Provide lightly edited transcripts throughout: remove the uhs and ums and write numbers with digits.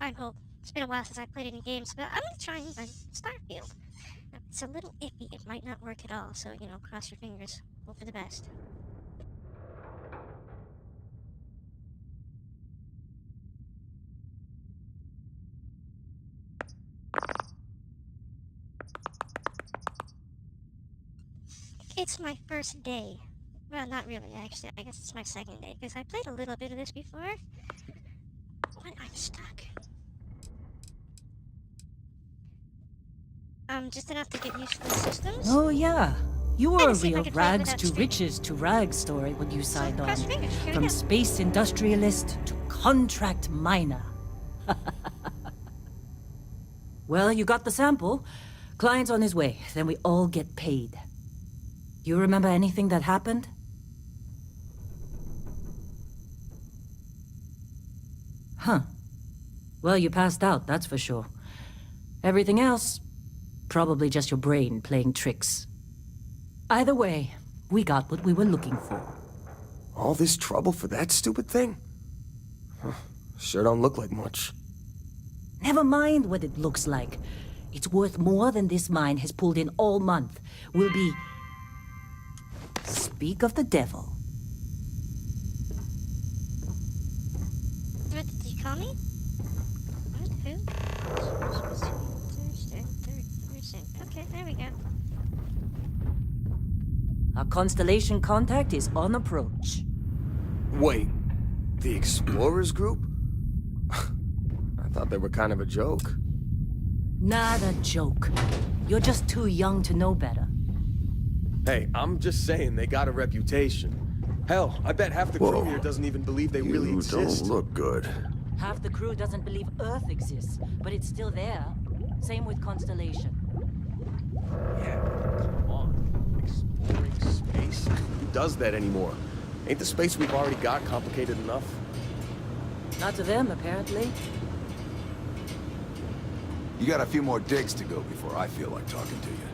Fine Hope. It's been a while since I played any games, but I'm gonna try and run Starfield. Now, it's a little iffy. It might not work at all, so, cross your fingers. Hope for the best. It's my first day. Well, not really, actually. I guess it's my second day, because I played a little bit of this before. But I'm stuck. Just enough to get used to the systems. Oh yeah. You were a See if I real can play it rags without to streaming. riches to rags story when you signed cross on. your fingers. Here we From go. space industrialist to contract miner. Well, you got the sample. Client's on his way, then we all get paid. You remember anything that happened? Huh. Well, you passed out, that's for sure. Everything else, probably just your brain playing tricks. Either way, we got what we were looking for. All this trouble for that stupid thing? Huh. Sure don't look like much. Never mind what it looks like. It's worth more than this mine has pulled in all month. We'll be... Speak of the devil. What did you call me? What? Who? Thursday, 3rd. Okay, there we go. Our constellation contact is on approach. Wait, the Explorers group? I thought they were kind of a joke. Not a joke. You're just too young to know better. Hey, I'm just saying they got a reputation. Hell, I bet half the crew here doesn't even believe they really exist. You don't look good. Half the crew doesn't believe Earth exists, but it's still there. Same with Constellation. Yeah, come on. Exploring space? Who does that anymore? Ain't the space we've already got complicated enough? Not to them, apparently. You got a few more digs to go before I feel like talking to you.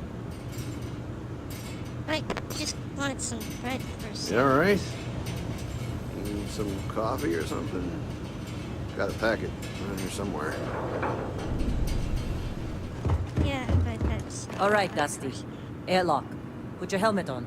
I just wanted some bread first. You alright? Need some coffee or something? Got a packet around here somewhere. Yeah, but that's... All right, Dusty. Airlock. Put your helmet on.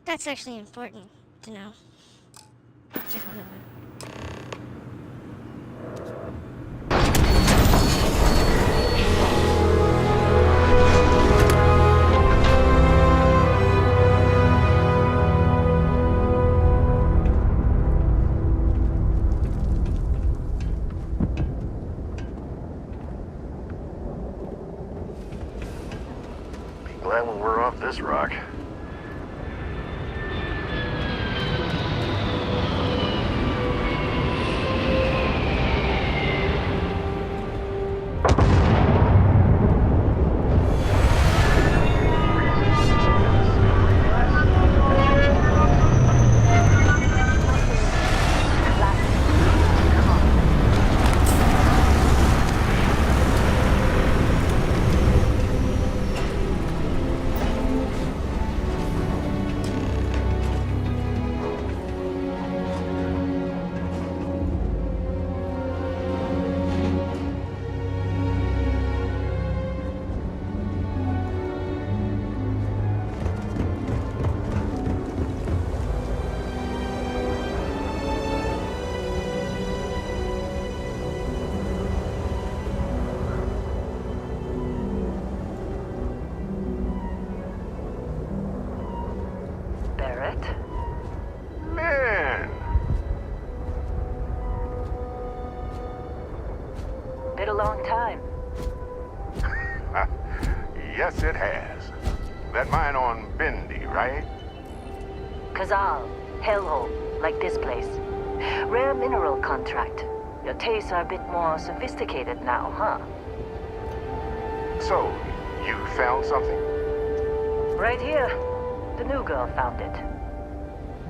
That's actually important to know. Check on that. Be glad when we're off this rock. Barrett? Man! Been a long time. Yes, it has. That mine on Bendy, right? Kazal. Hellhole. Like this place. Rare mineral contract. Your tastes are a bit more sophisticated now, huh? So, you found something? Right here. The new girl found it.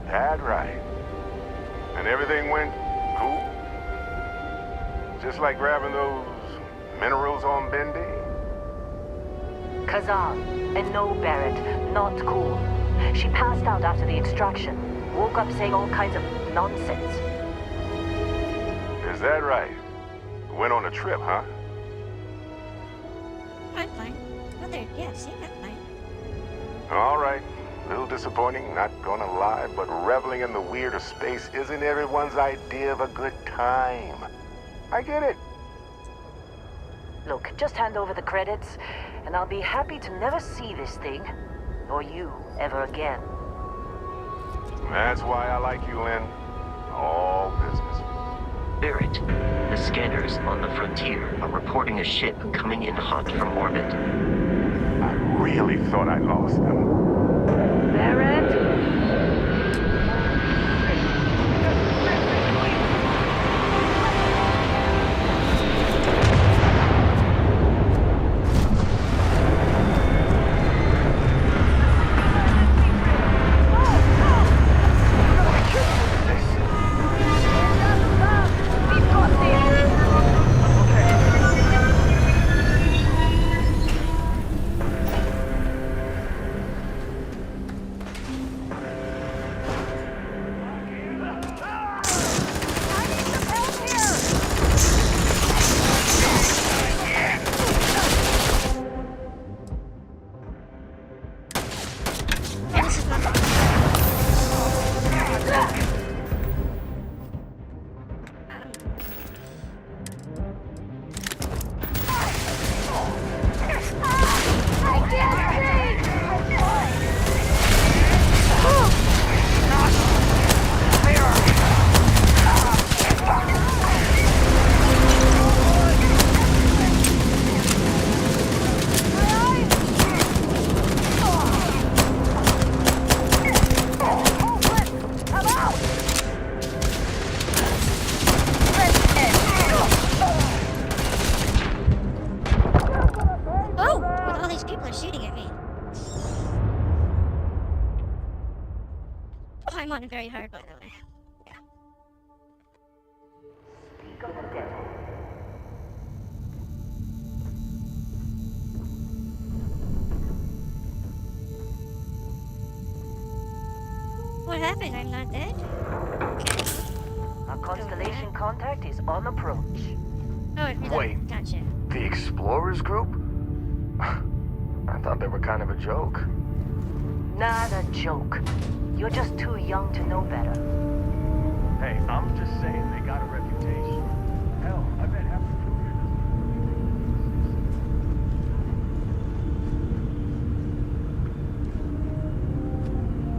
That right. And everything went cool? Just like grabbing those minerals on Bendy? Kazan. And no, Barrett, not cool. She passed out after the extraction. Woke up saying all kinds of nonsense. Is that right? Went on a trip, huh? I'm fine. Mother, yes, I'm fine. All right. Little disappointing, not gonna lie, but reveling in the weird of space isn't everyone's idea of a good time. I get it. Look, just hand over the credits, and I'll be happy to never see this thing, or you, ever again. That's why I like you, Lynn. All business. Barrett, the scanners on the frontier are reporting a ship coming in hot from orbit. I really thought I lost them. Barrett? I'm on it very hard, by the way. Yeah. What happened? I'm not dead? Okay. Our constellation contact is on approach. Oh, it really... Wait. Gotcha. The Explorers Group? I thought they were kind of a joke. Not a joke. You're just too young to know better. Hey, I'm just saying they got a reputation. Hell, I bet half the crew here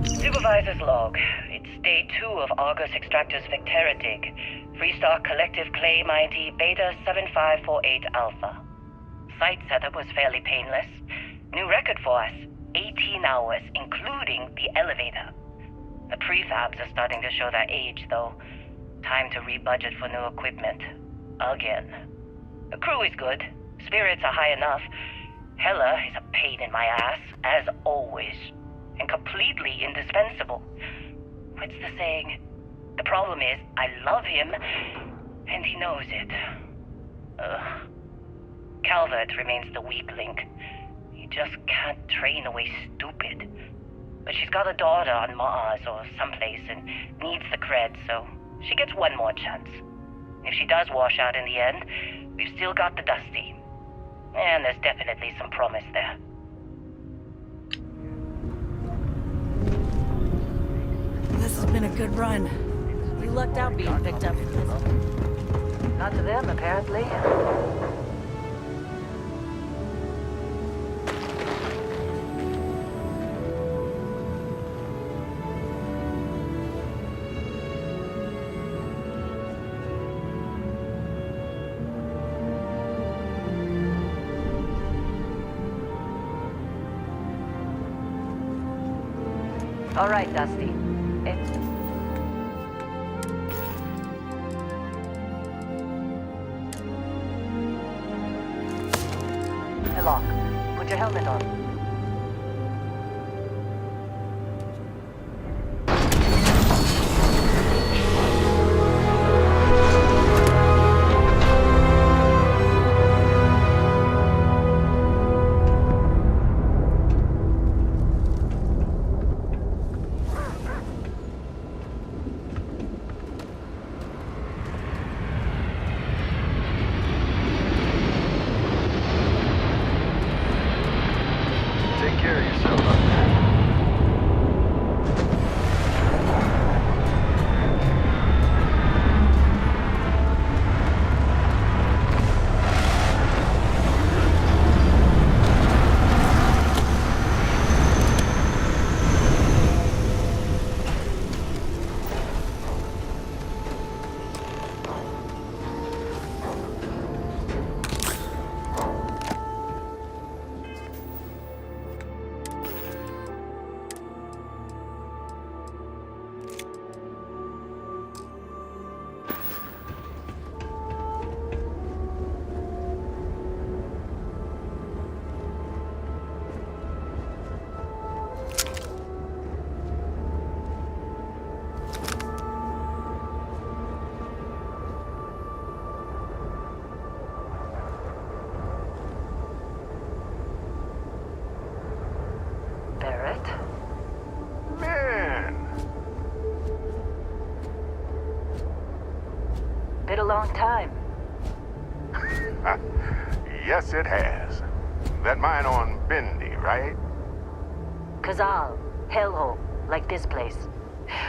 doesn't. Supervisor's log. It's day 2 of Argus Extractor's Vectera dig. Freestar Collective Claim ID Beta 7548 Alpha. Site setup was fairly painless. New record for us. 18 hours, including the elevator. The prefabs are starting to show their age, though. Time to rebudget for new equipment. Again. The crew is good. Spirits are high enough. Hella is a pain in my ass, as always. And completely indispensable. What's the saying? The problem is, I love him, and he knows it. Calvert remains the weak link. You just can't train away stupid. But she's got a daughter on Mars or someplace and needs the cred, so she gets one more chance. If she does wash out in the end, we've still got the Dusty. And there's definitely some promise there. This has been a good run. We lucked out being picked up. Not to them, apparently. All right, Dusty. Lock. Put your helmet on. long time. Yes, it has. That mine on Bendy, right? Kazal, hellhole, like this place.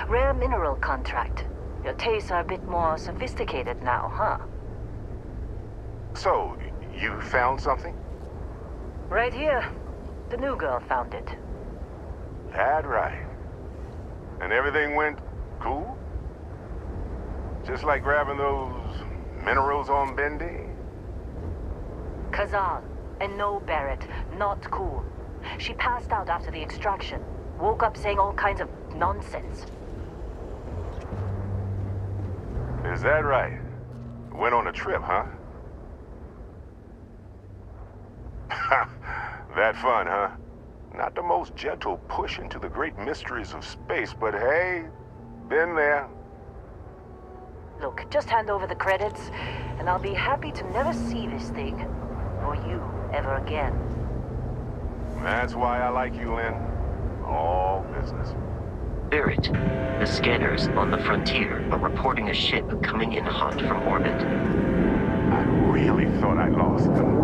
Rare mineral contract. Your tastes are a bit more sophisticated now, huh? So, you found something? Right here. The new girl found it. That right. And everything went cool? Just like grabbing those minerals on Bendy? Kazal, and no Barrett, not cool. She passed out after the extraction. Woke up saying all kinds of nonsense. Is that right? Went on a trip, huh? That fun, huh? Not the most gentle push into the great mysteries of space, but hey, been there. Look, just hand over the credits, and I'll be happy to never see this thing, or you, ever again. That's why I like you, Lynn. All business. Barrett, the scanners on the frontier are reporting a ship coming in hot from orbit. I really thought I lost them.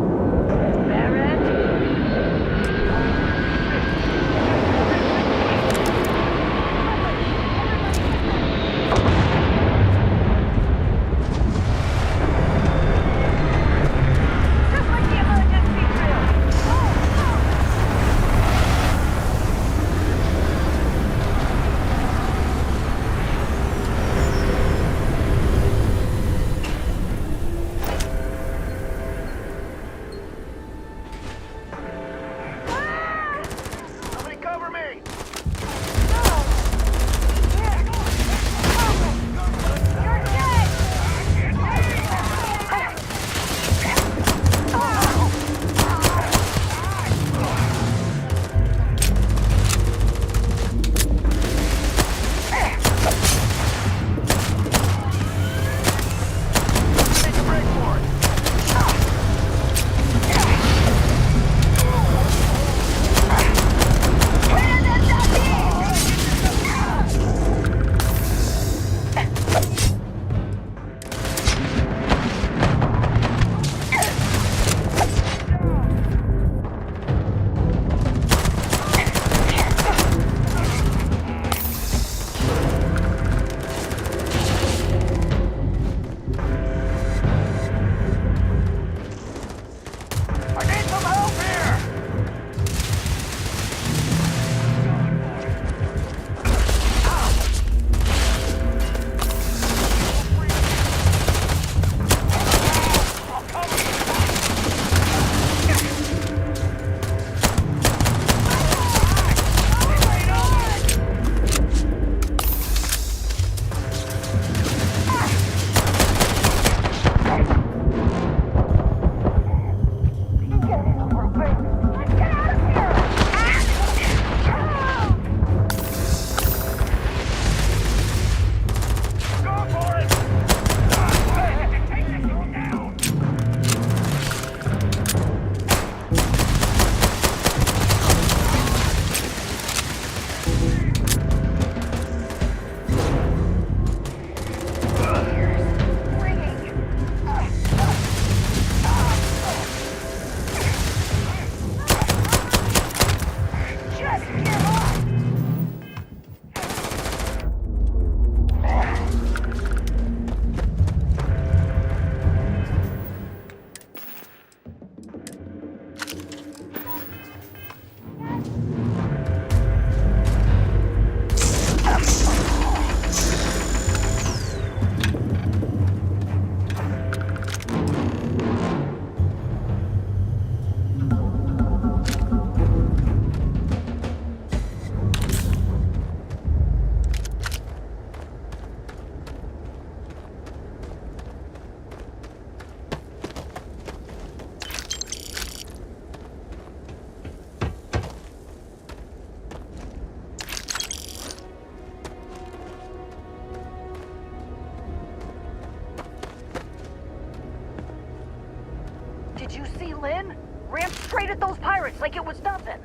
Did you see Lynn? Ran straight at those pirates like it was nothing.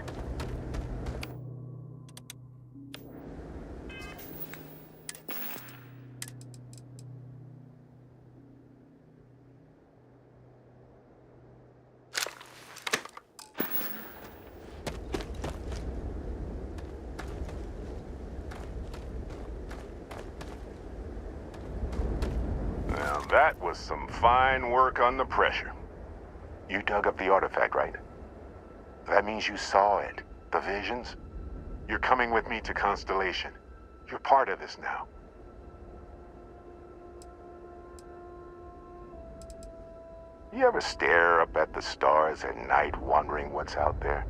That was some fine work under pressure. You dug up the artifact, right? That means you saw it. The visions? You're coming with me to Constellation. You're part of this now. You ever stare up at the stars at night wondering what's out there?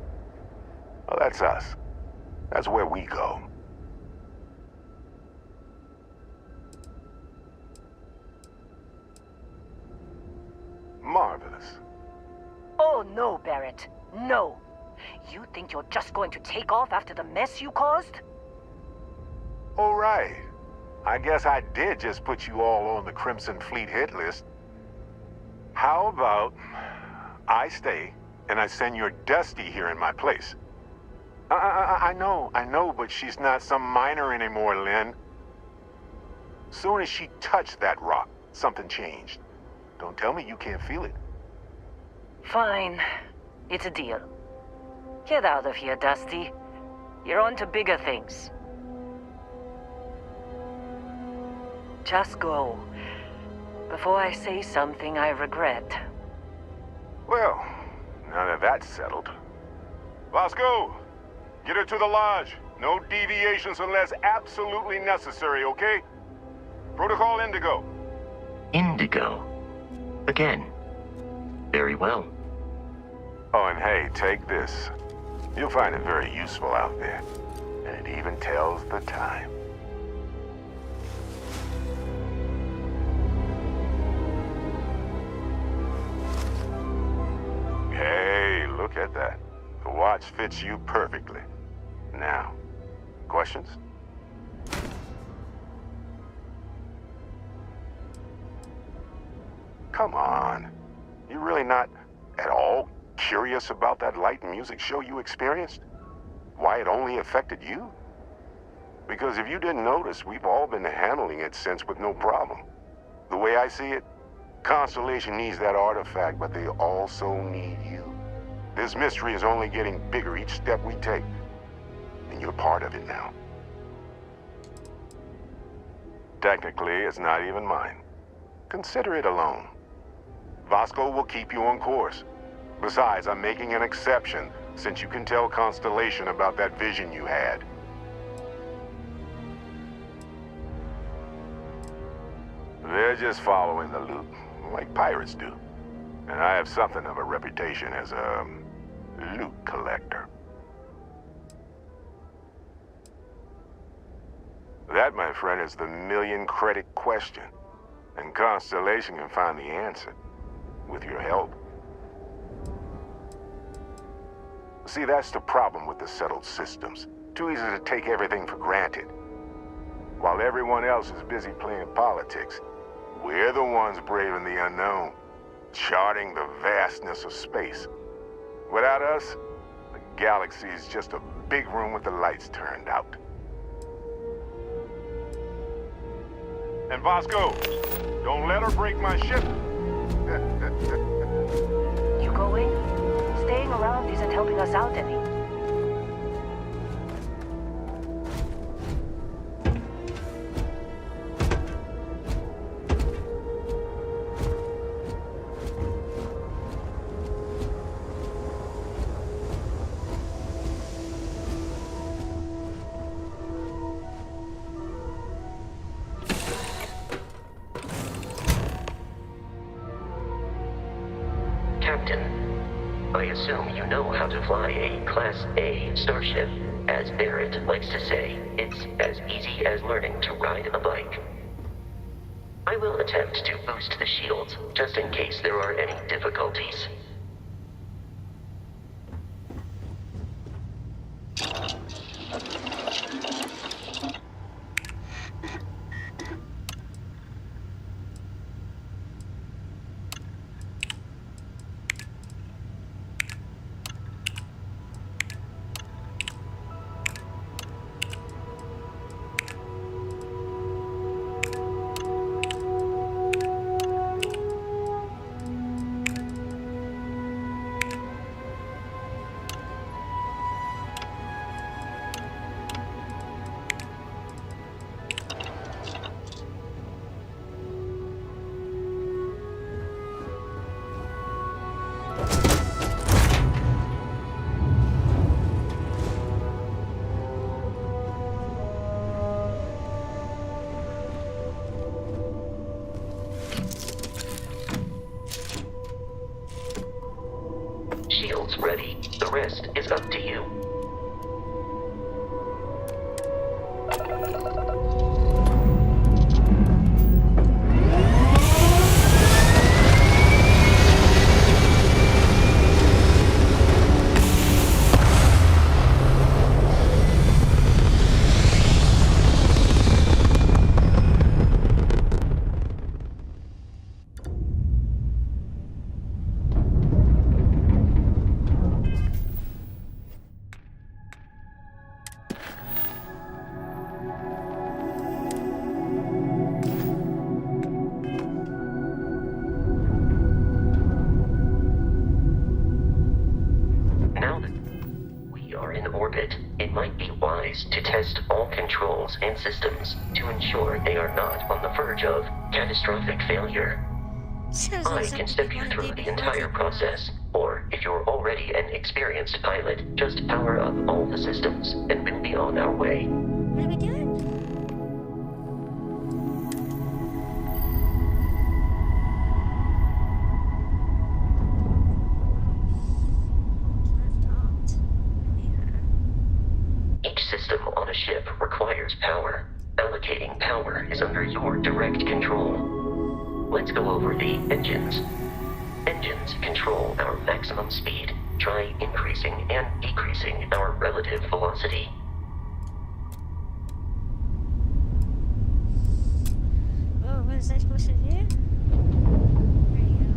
Well, that's us. That's where we go. Marvelous. Oh, no, Barrett. No. You think you're just going to take off after the mess you caused? All right. I guess I did just put you all on the Crimson Fleet hit list. How about I stay and I send your Dusty here in my place? I know, but she's not some miner anymore, Lynn. Soon as she touched that rock, something changed. Don't tell me you can't feel it. Fine. It's a deal. Get out of here, Dusty. You're on to bigger things. Just go. Before I say something I regret. Well, now that that's settled. Vasco, get her to the lodge. No deviations unless absolutely necessary, okay? Protocol Indigo. Indigo. Again. Very well. Oh, and hey, take this. You'll find it very useful out there. And it even tells the time. Hey, look at that. The watch fits you perfectly. Now, questions? Come on. You really not at all curious about that light and music show you experienced? Why it only affected you? Because if you didn't notice, we've all been handling it since with no problem. The way I see it, Constellation needs that artifact, but they also need you. This mystery is only getting bigger each step we take. And you're part of it now. Technically, it's not even mine. Consider it alone. Vasco will keep you on course. Besides, I'm making an exception, since you can tell Constellation about that vision you had. They're just following the loot, like pirates do. And I have something of a reputation as a loot collector. That, my friend, is the million-credit question. And Constellation can find the answer, with your help. See, that's the problem with the settled systems. Too easy to take everything for granted. While everyone else is busy playing politics, we're the ones braving the unknown, charting the vastness of space. Without us, the galaxy is just a big room with the lights turned out. And Vasco, don't let her break my ship. You going? Staying around isn't helping us out any. Captain, I assume you know how to fly a Class A starship. As Barrett likes to say, it's as easy as learning to ride a bike. I will attempt to boost the shields, just in case there are any difficulties. shields ready. The rest is up to you. Now that we are in orbit, it might be wise to test all controls and systems to ensure they are not on the verge of catastrophic failure. Sounds I like can something step you you wanna through do the before entire taking off. process, or if you're already an experienced pilot, just power up all the systems and we'll be on our way. What are we doing? Left alt. Yeah. Each system on a ship requires power. Allocating power is under your direct control. Let's go over the engines. Engines control our maximum speed. Try increasing and decreasing our relative velocity. Oh, what is that supposed to do? There you go.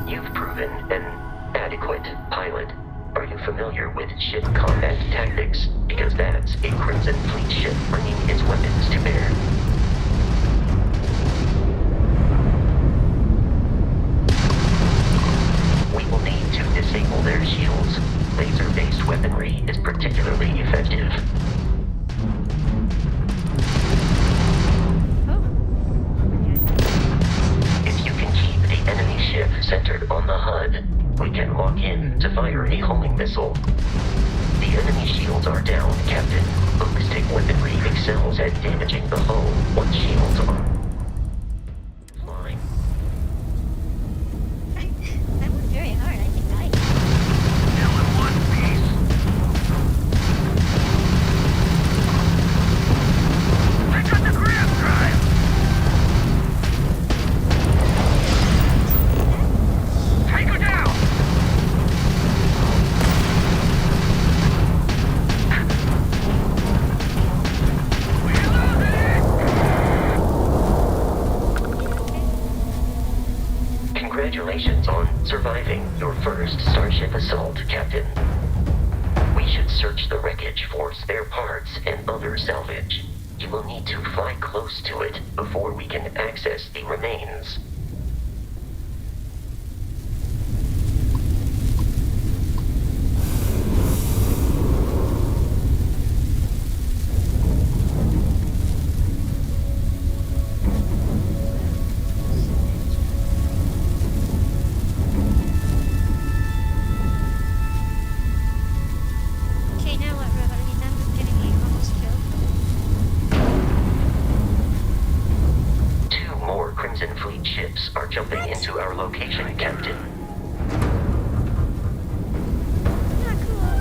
You've proven an adequate pilot. Are you familiar with ship combat tactics? Because that's a Crimson Fleet ship bringing its weapons to bear. We will need to disable their shields. Laser-based weaponry is particularly effective. Oh. Okay. If you can keep the enemy ship centered on the HUD, we can lock in to fire a homing missile. The enemy shields are down, Captain. Ballistic weaponry excels at damaging the hull once shields are flying. That was very hard. I think I. Congratulations on surviving your first Starship assault, Captain. We should search the wreckage for spare parts and other salvage. You will need to fly close to it before we can access the remains. Okay, now what, Robot? Are you done with getting me almost killed? Two more Crimson Fleet ships are jumping into our location, Captain. Not cool.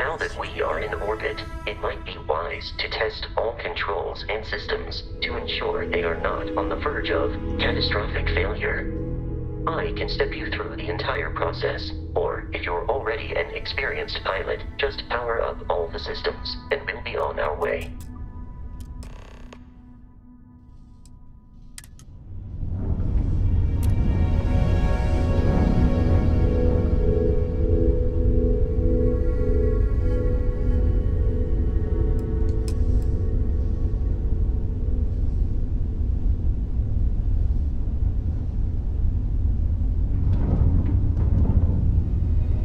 Now that we are in orbit, it might be wise to test all controls and systems to ensure they are not on the verge of catastrophic failure. I can step you through the entire process, or if you're already an experienced pilot, just power up all the systems, and we'll be on our way.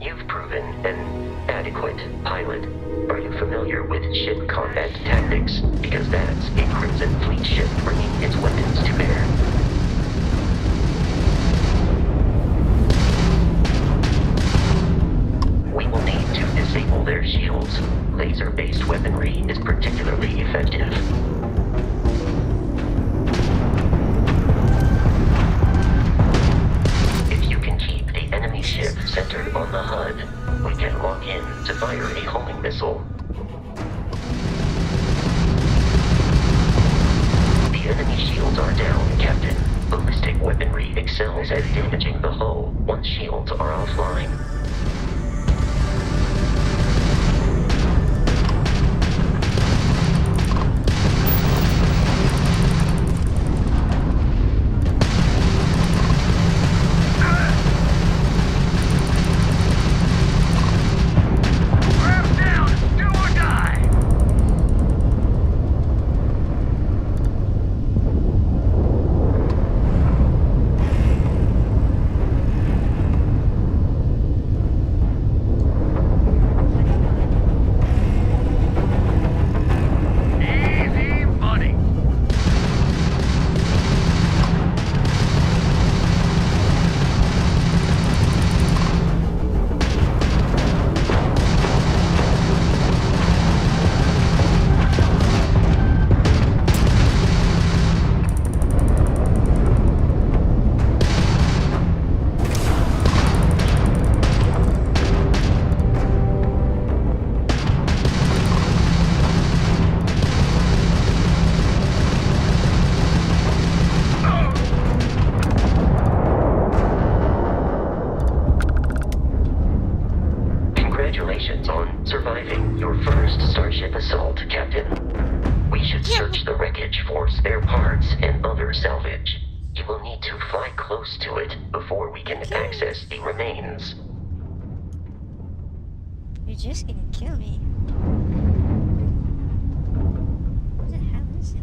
You've proven an adequate pilot. Are you familiar with ship combat tactics? Because that's a Crimson Fleet ship bringing its weapons to bear. We will need to disable their shields. Laser-based weaponry is particularly effective. If you can keep the enemy ship centered on the HUD, we can lock in to fire a homing missile. The enemy shields are down, Captain. Ballistic weaponry excels at damaging the hull once shields are offline. Congratulations on surviving your first Starship assault, Captain. We should search the wreckage for spare parts and other salvage. You will need to fly close to it before we can access the remains. You're just gonna kill me. What the hell is it?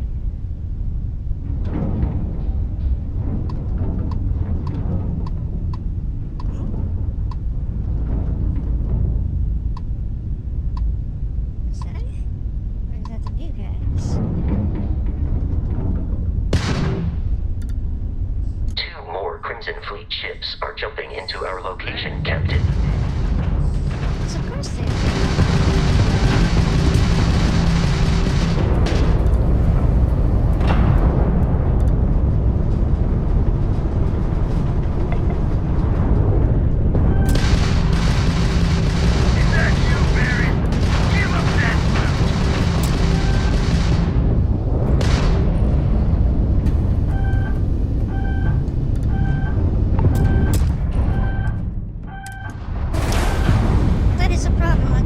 Is that it? Or is that the new guys? Two more Crimson Fleet ships are jumping into our location, Captain. Yes, of course they are. That is a problem.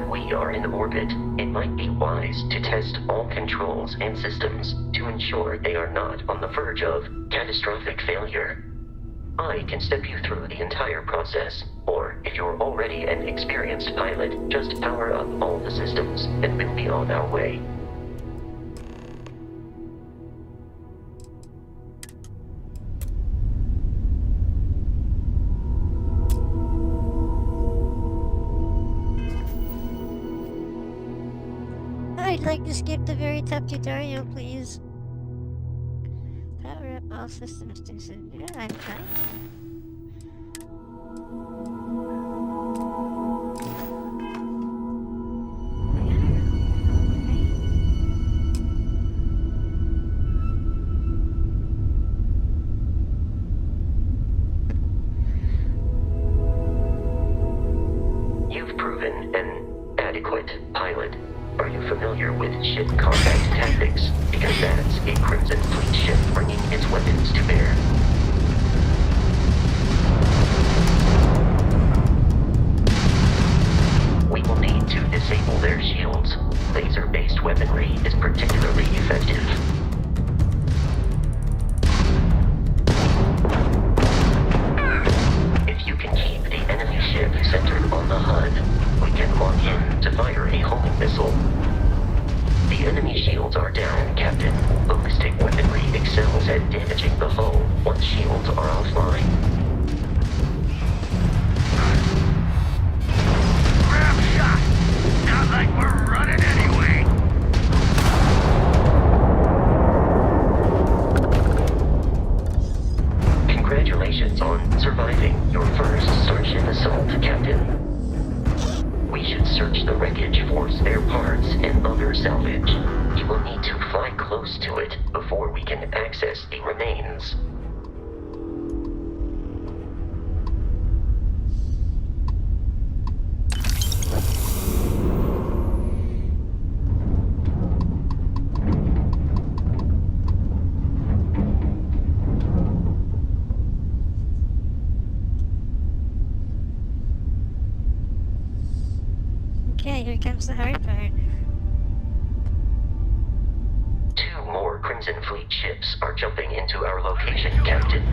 that we are in orbit, it might be wise to test all controls and systems to ensure they are not on the verge of catastrophic failure. I can step you through the entire process, or if you're already an experienced pilot, just power up all the systems and we'll be on our way. I'd like to skip the very top tutorial, please. Power up all systems to yeah, I'm fine. You've proven an adequate pilot. Are you familiar with ship combat tactics? Because that's a Crimson Fleet ship bringing its weapons to bear. We will need to disable their shields. Laser-based weaponry is particularly effective. If you can keep the enemy ship centered on the HUD, we can lock in to fire a homing missile. The enemy shields are down, Captain. Ballistic weaponry excels at damaging the hull once shields are offline. Grab shot! Not like we're running anyway! Congratulations on surviving your first Starship assault, Captain. We should search the wreckage for spare parts and other salvage. You will need to fly close to it before we can access the remains. Okay, here comes the hard part. 2 more Crimson Fleet ships are jumping into our location, Captain.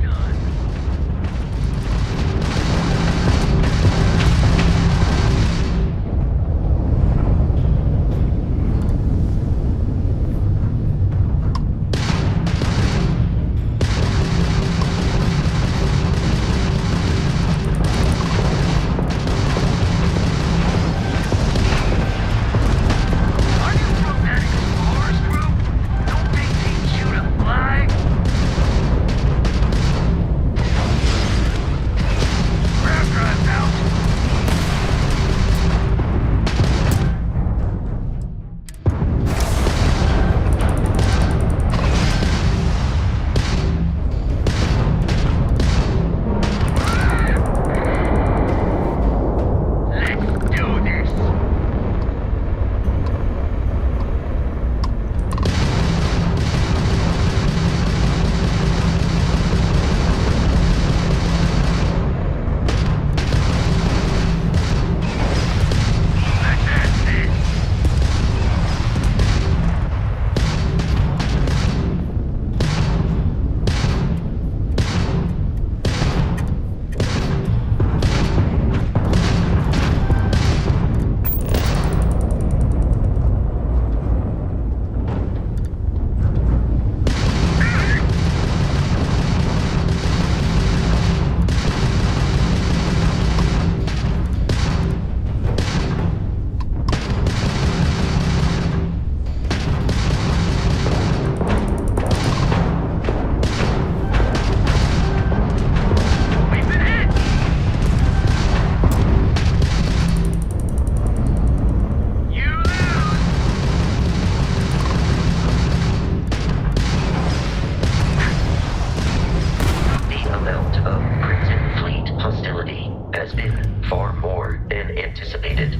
Are you from that Explorers group? Don't they teach you to fly? Grab drive out! Let's do this! That's it! We've been hit! You lose! The amount of Crimson Fleet hostility has been far more than anticipated.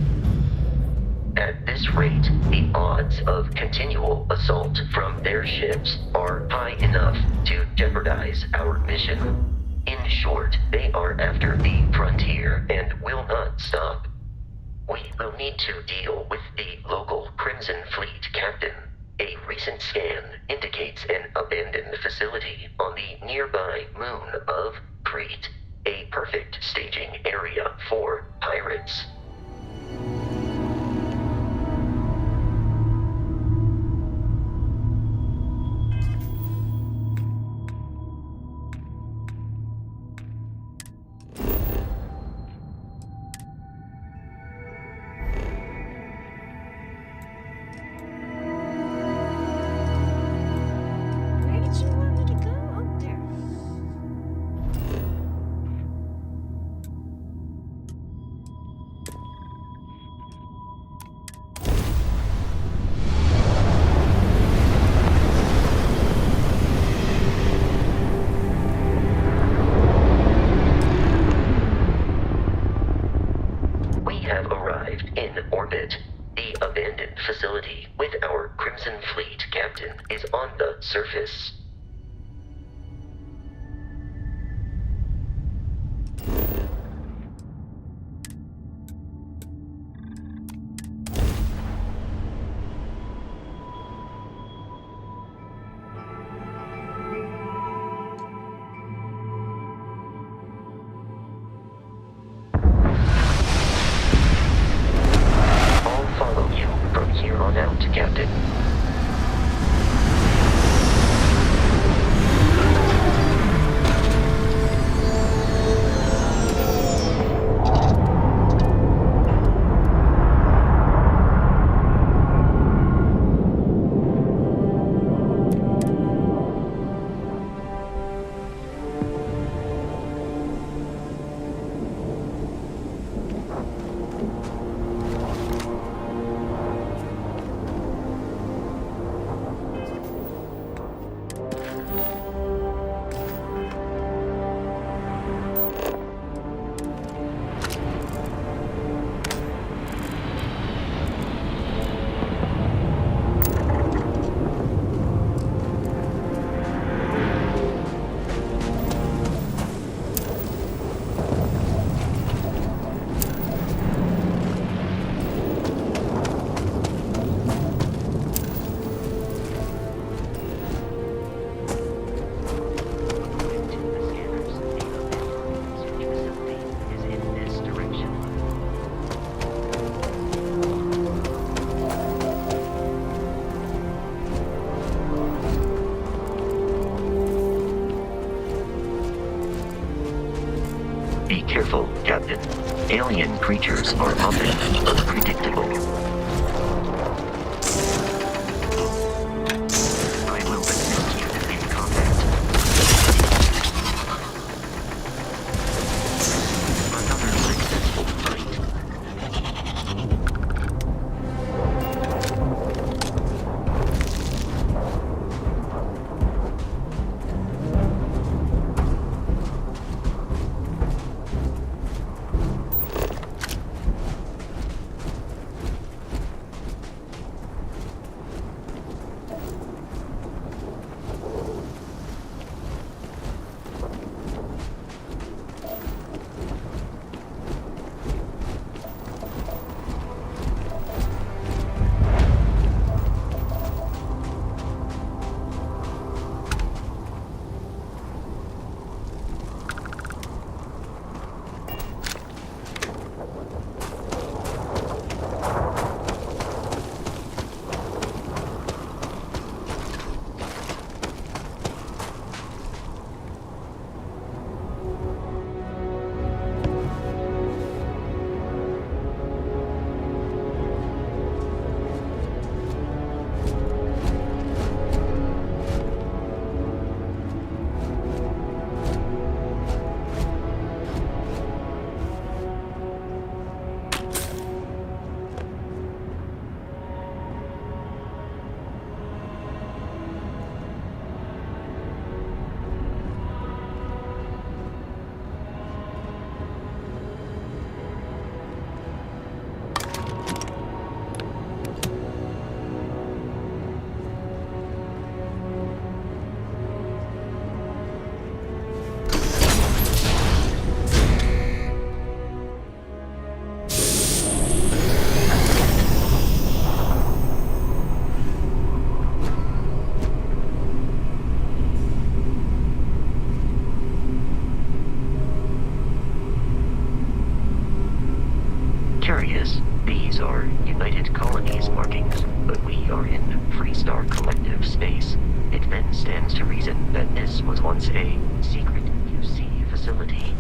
At this rate, the odds of continual assault from their ships are high enough to jeopardize our mission. In short, they are after the frontier and will not stop. We will need to deal with the local Crimson Fleet captain. A recent scan indicates an abandoned facility on the nearby moon of Crete, a perfect staging area for pirates. Where did you want me to go? Oh, there. We have arrived in orbit. The abandoned facility with our Crimson Fleet captain is on the surface. I'll follow you from here on out, Captain. Be careful, Captain. Alien creatures are often unpredictable. I will assist you in combat. Another successful fight. are United Colonies markings, but we are in Freestar Collective space. It then stands to reason that this was once a secret UC facility.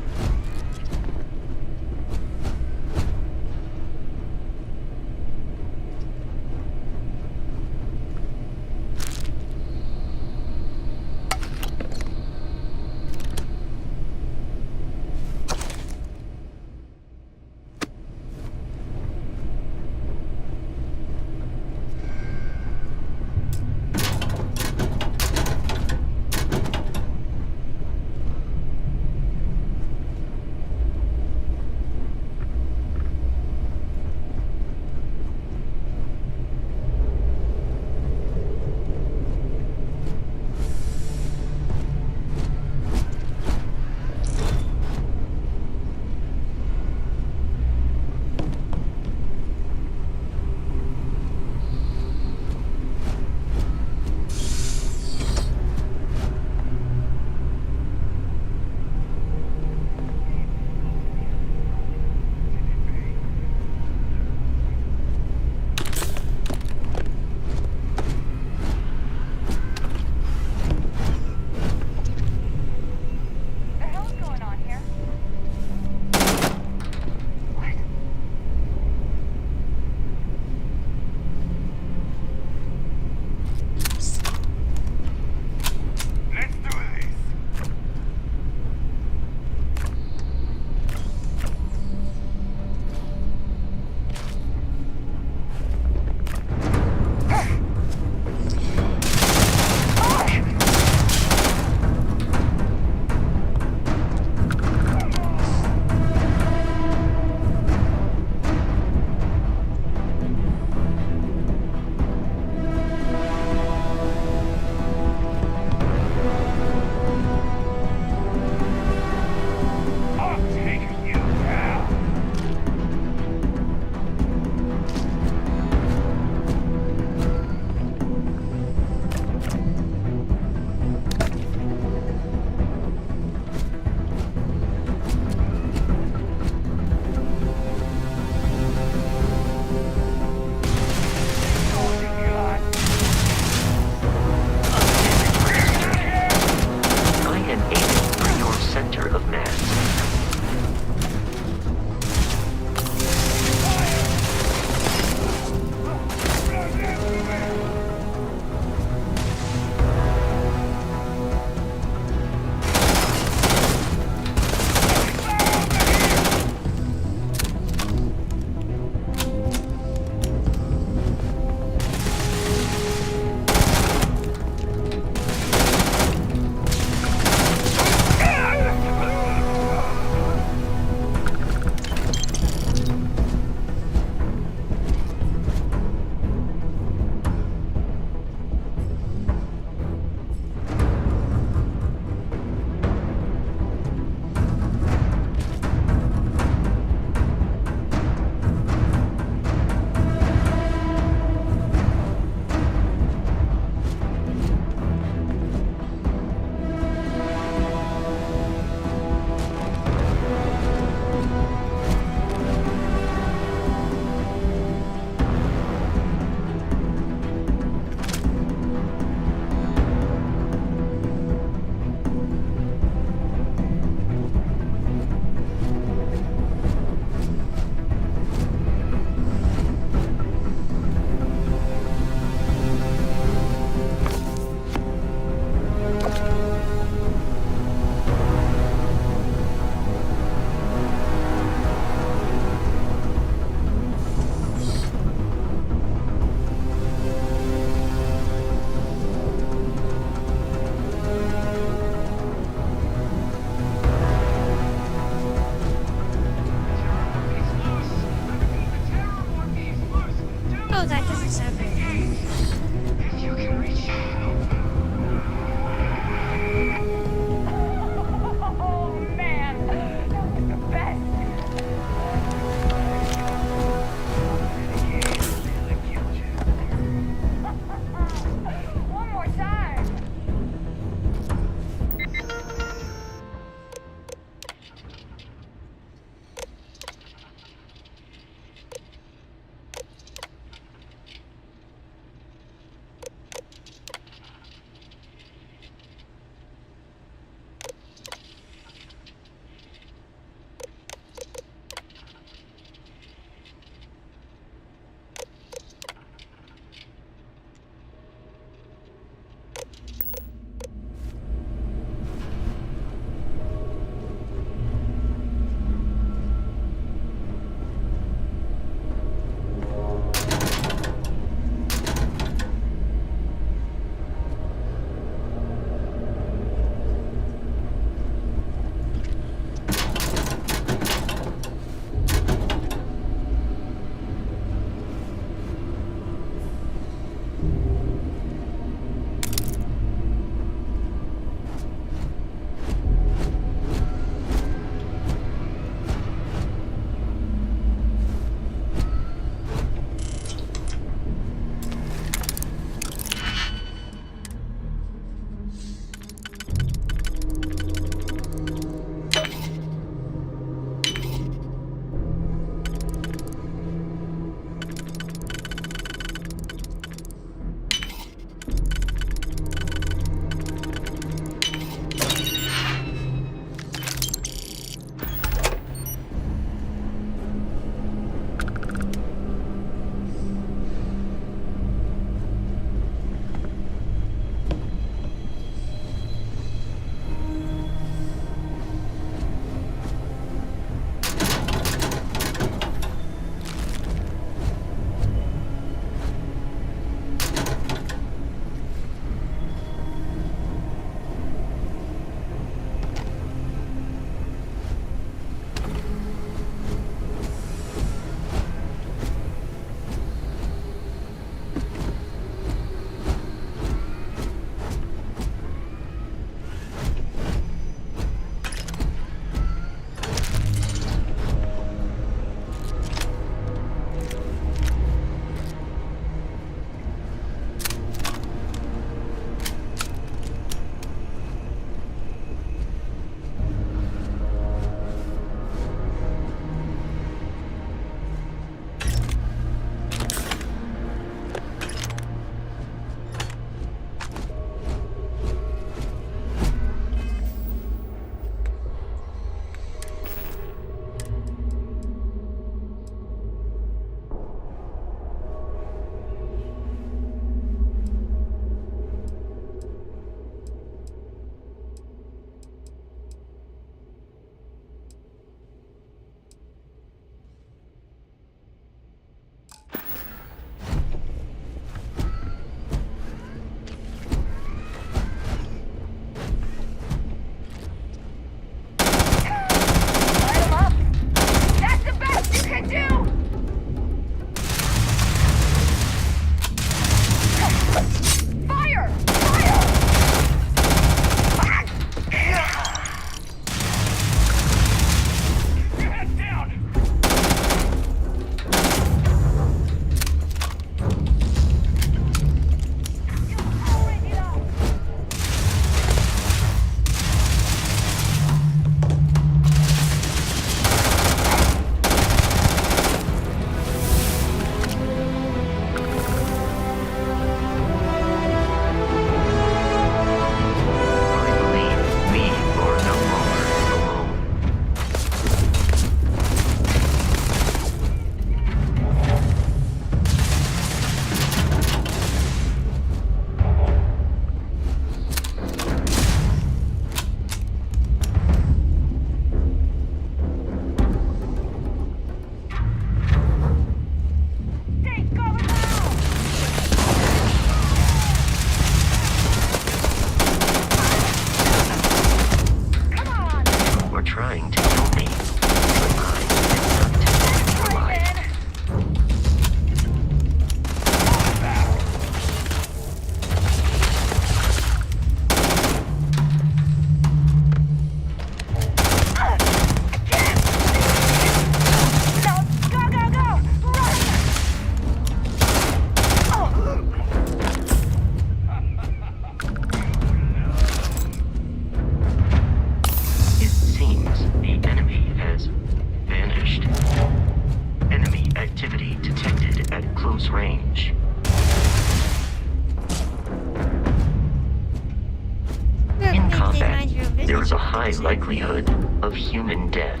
likelihood of human death.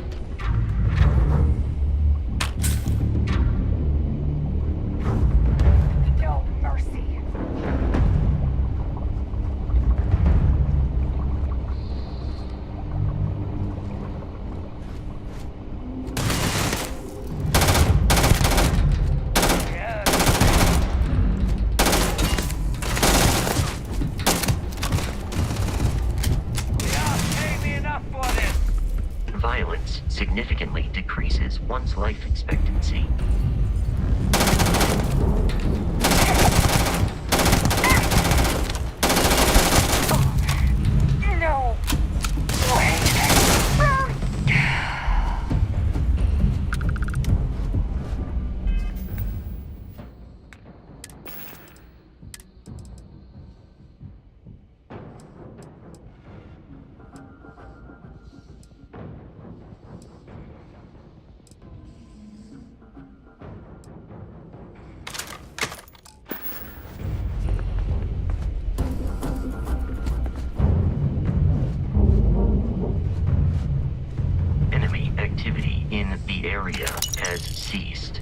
No mercy. Violence significantly decreases one's life expectancy. No. Enemy activity in the area has ceased.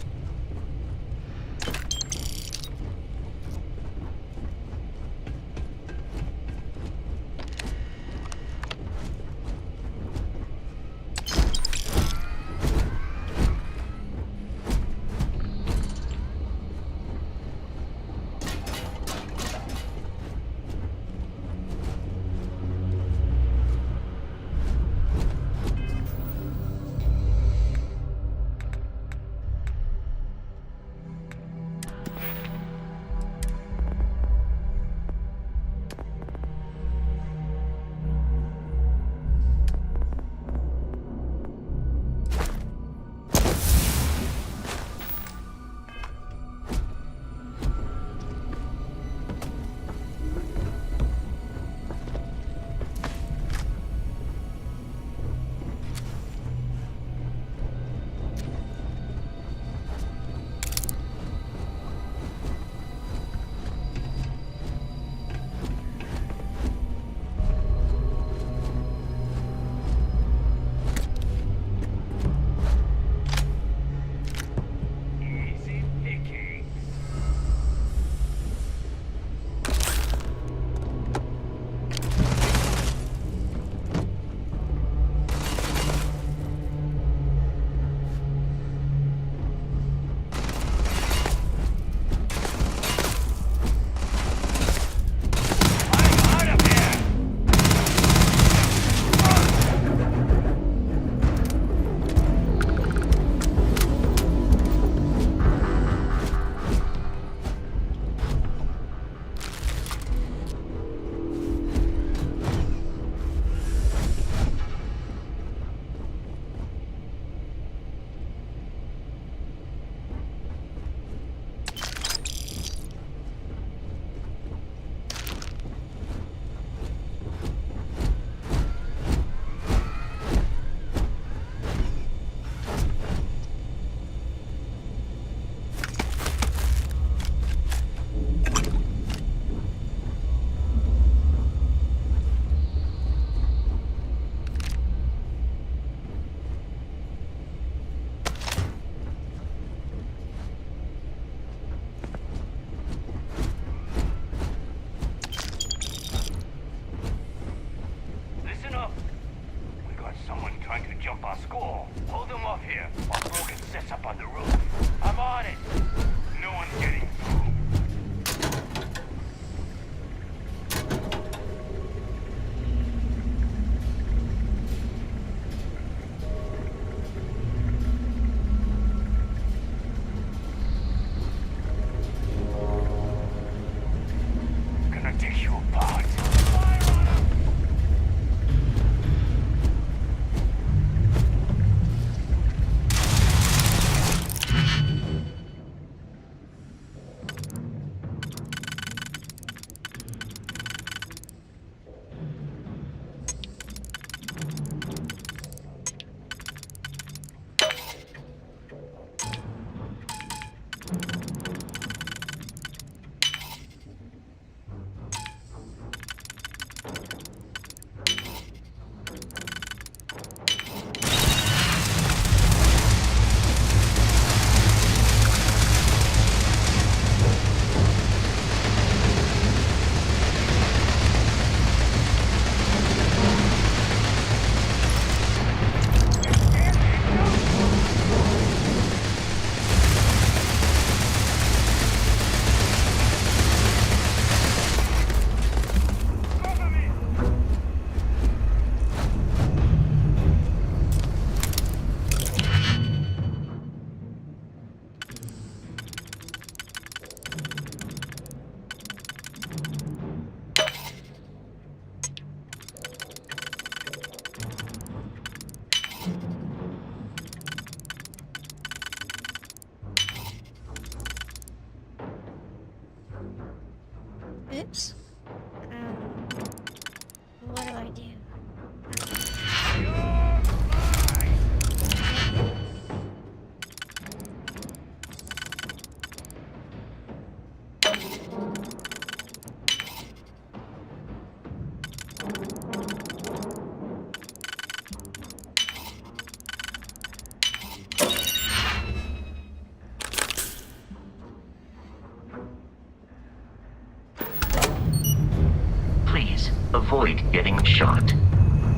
avoid getting shot.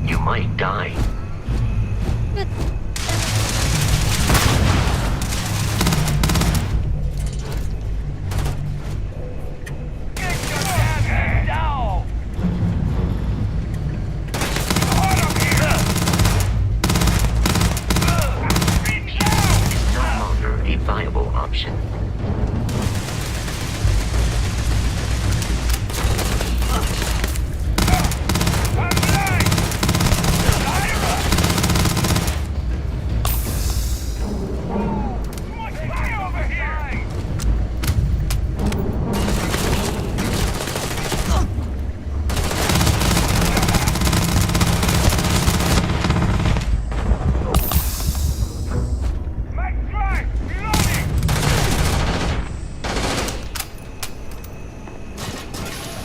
You might die. But Get your damn head down! Out of here! Reach out! Is no longer a viable option.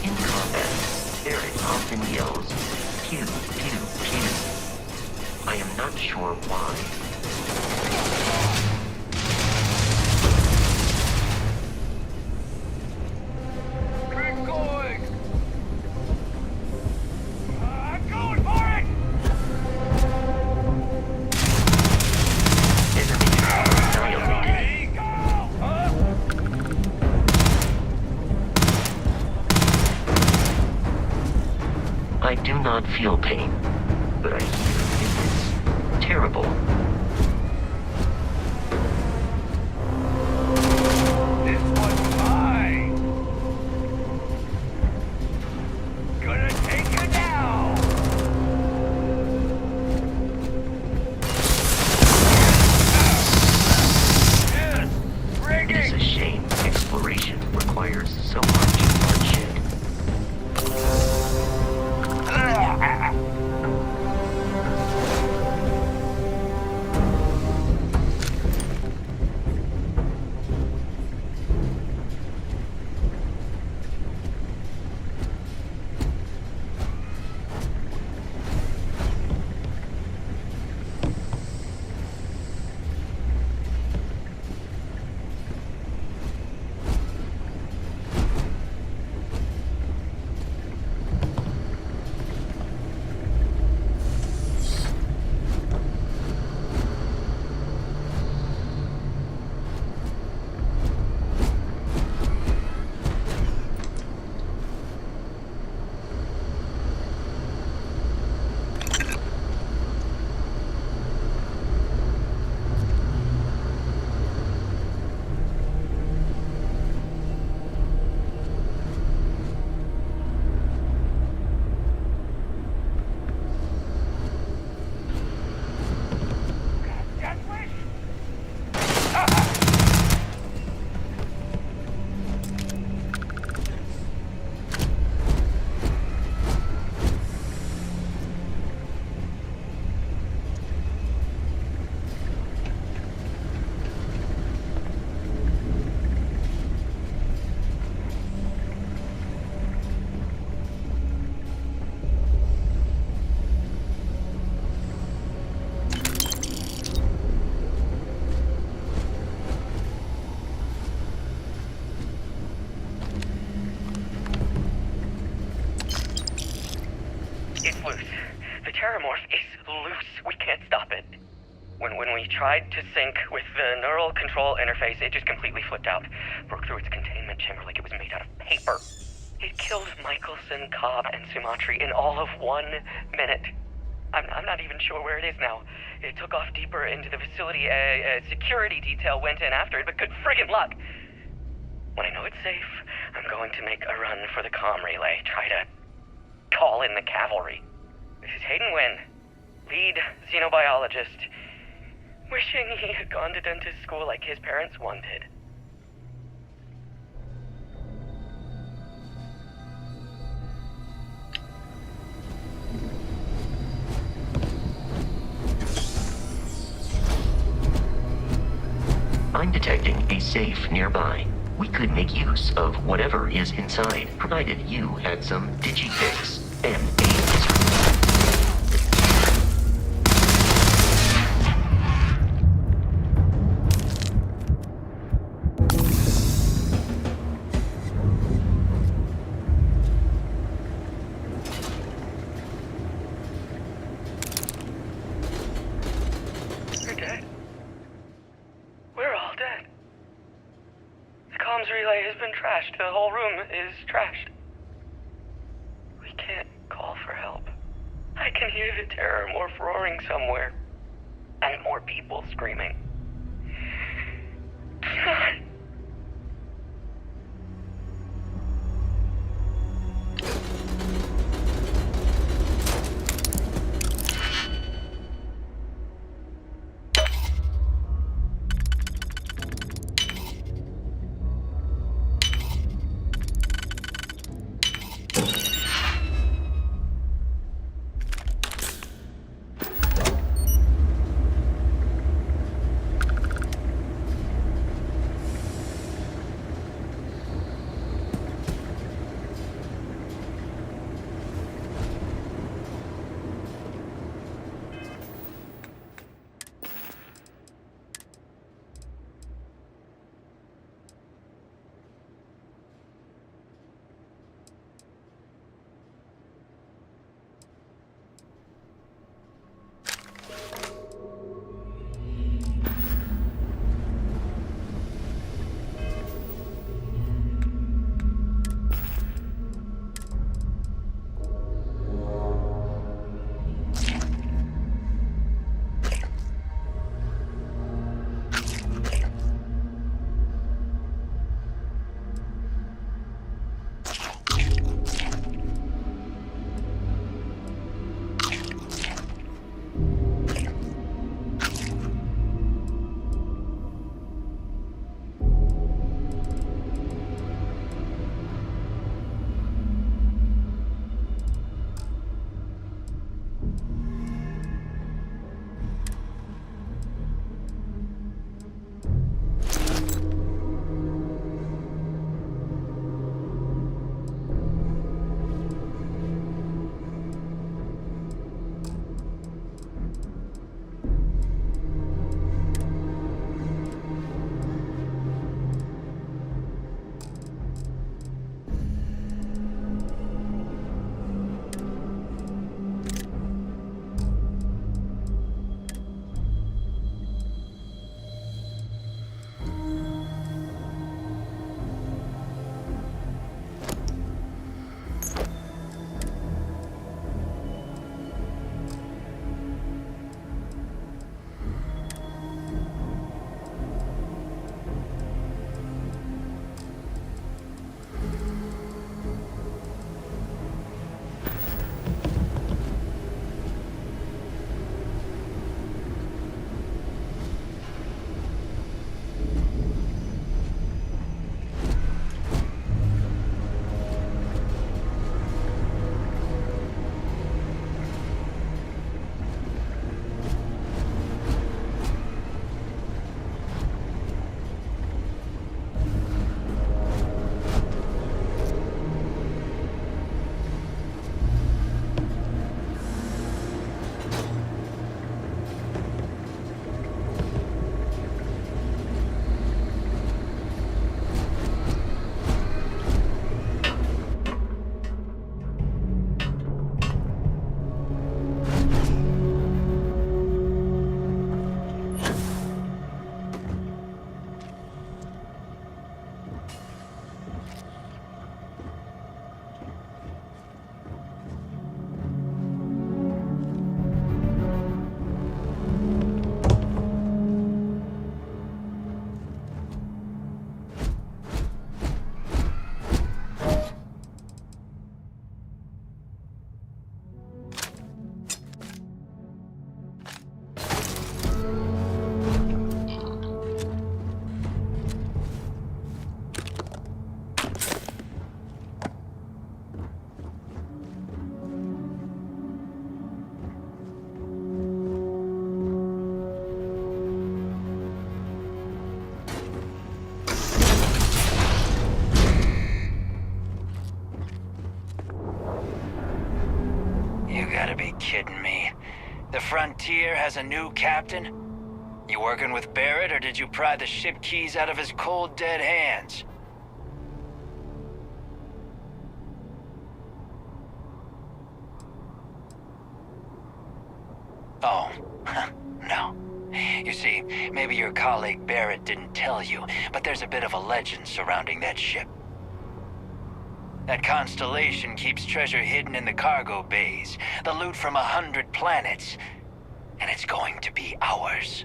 In combat, Barrett often yells, pew, pew, pew. I am not sure why. Keep going! I'm going for it! Enemy annihilated. There you go! Huh? I do not feel pain, but I hear it is terrible. This one's mine! Gonna take you down! Yes! It is a Rigging! shame exploration requires so much bloodshed. It's loose. The Terramorph is loose. We can't stop it. When we tried to sync with the neural control interface, it just completely flipped out. Broke through its containment chamber like it was made out of paper. It killed Michelson, Cobb, and Sumatri in all of 1 minute. I'm not even sure where it is now. It took off deeper into the facility. A security detail went in after it, but good friggin' luck. When I know it's safe, I'm going to make a run for the comm relay. Try to call in the cavalry. This is Hayden Wynn, lead xenobiologist. Wishing he had gone to dentist school like his parents wanted. I'm detecting a safe nearby. We could make use of whatever is inside, provided you had some digifix and a history. dead. We're all dead. The comms relay has been trashed. The whole room is trashed. We can't call for help. I can hear the terror morph roaring somewhere. And more people screaming. God. kidding me? The Frontier has a new captain? You working with Barrett, or did you pry the ship keys out of his cold, dead hands? Oh, no. You see, maybe your colleague Barrett didn't tell you, but there's a bit of a legend surrounding that ship. That constellation keeps treasure hidden in the cargo bays, the loot from 100 planets, and it's going to be ours.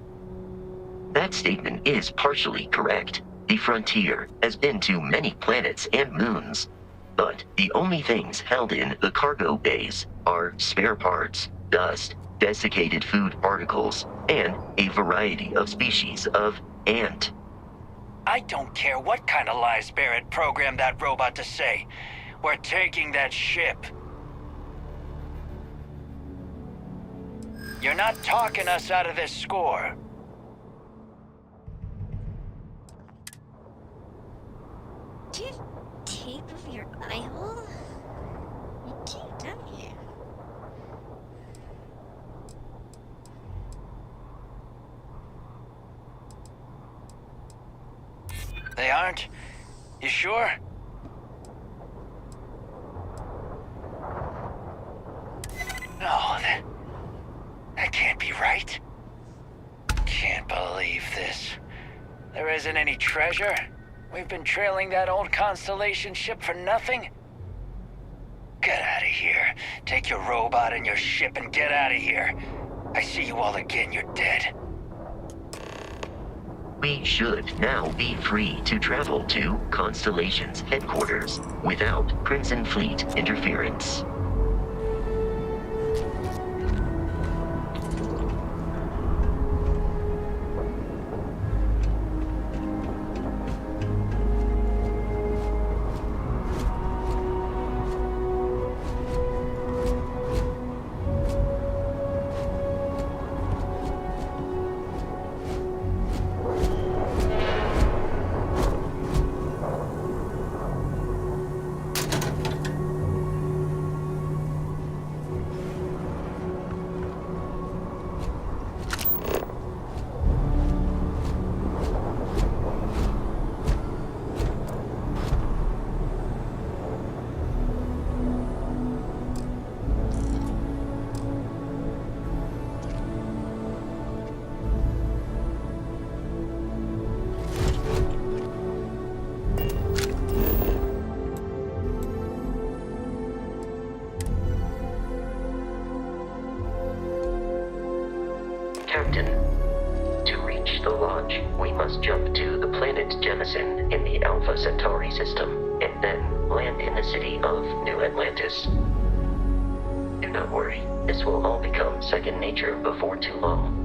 That statement is partially correct. The Frontier has been to many planets and moons, but the only things held in the cargo bays are spare parts, dust, desiccated food particles, and a variety of species of ant. I don't care what kind of lies Barrett programmed that robot to say. We're taking that ship. You're not talking us out of this score. Do you have tape over your eye hole? You came down here. They aren't? You sure? No, that can't be right. Can't believe this. There isn't any treasure? We've been trailing that old Constellation ship for nothing? Get out of here. Take your robot and your ship and get out of here. I see you all again, you're dead. We should now be free to travel to Constellation's headquarters without Crimson Fleet interference. Captain, to reach the launch, we must jump to the planet Jemison in the Alpha Centauri system, and then land in the city of New Atlantis. Do not worry, this will all become second nature before too long.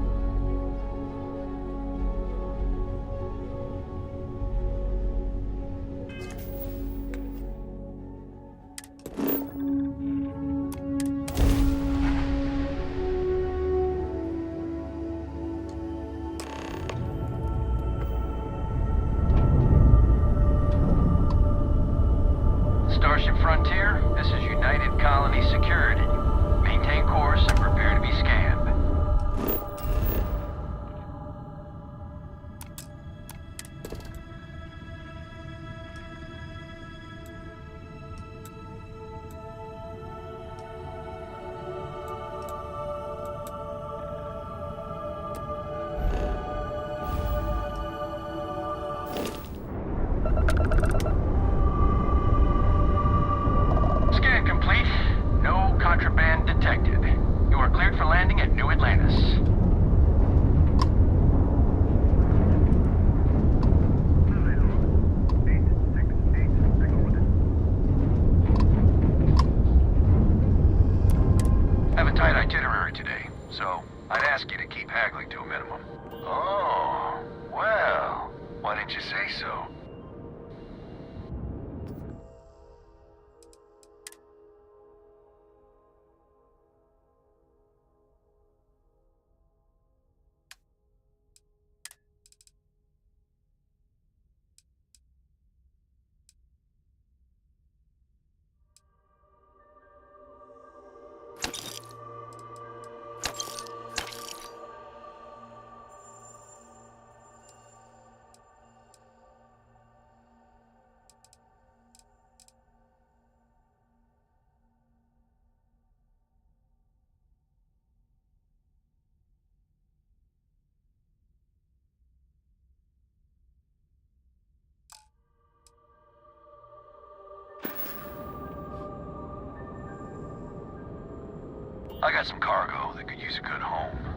Starship Frontier, this is United Colony Security. Maintain course and prepare to be scanned. Scan complete. No contraband detected. You are cleared for landing at New Atlantis. Have a tight itinerary today, so I'd ask you to keep haggling to a minimum. Oh, well, why didn't you say so? I got some cargo that could use a good home.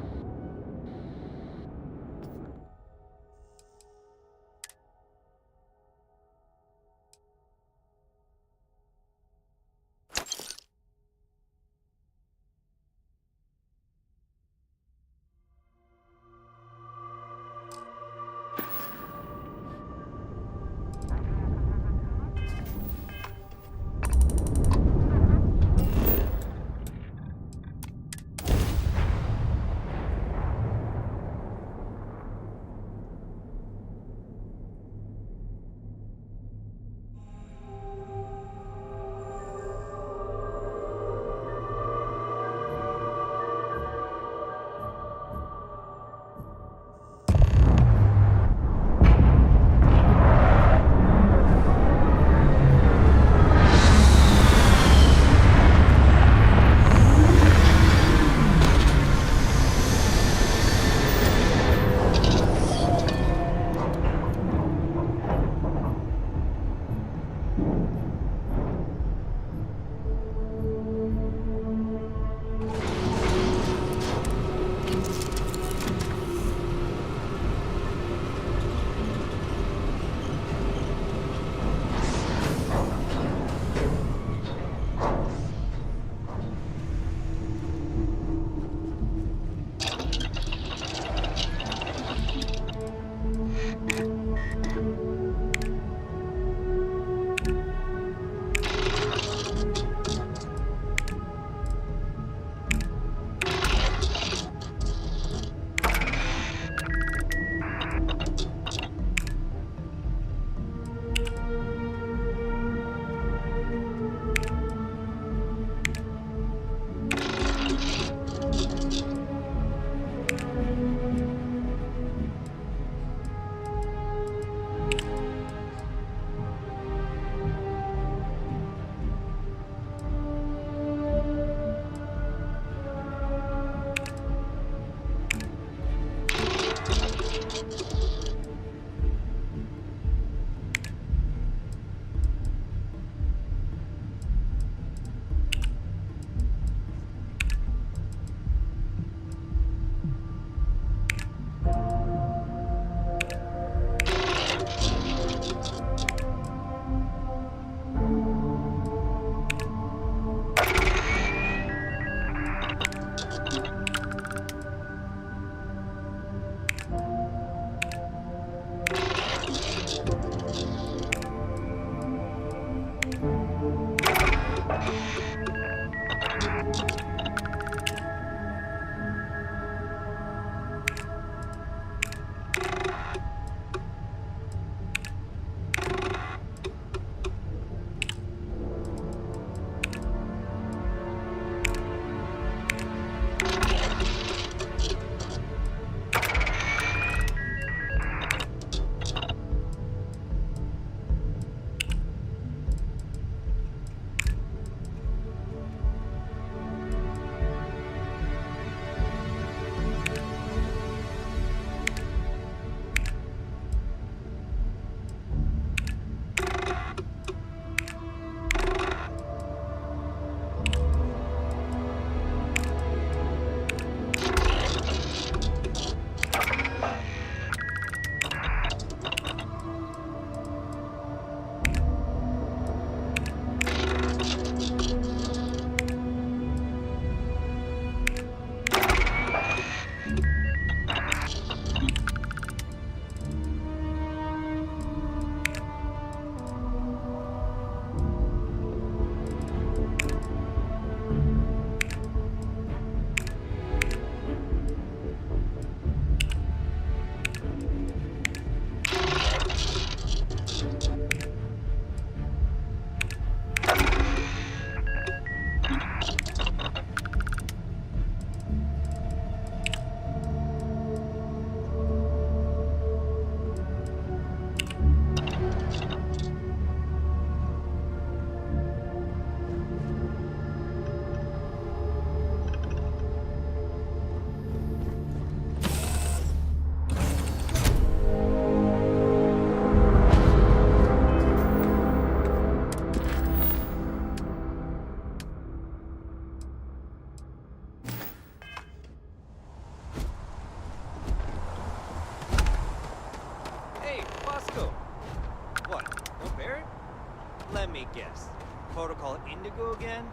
guess? Protocol Indigo again?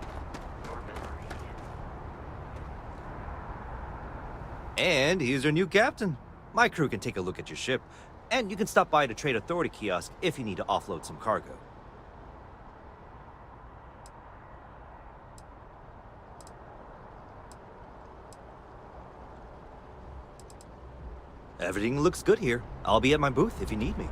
And here's our new captain. My crew can take a look at your ship, and you can stop by the Trade Authority kiosk if you need to offload some cargo. Everything looks good here. I'll be at my booth if you need me.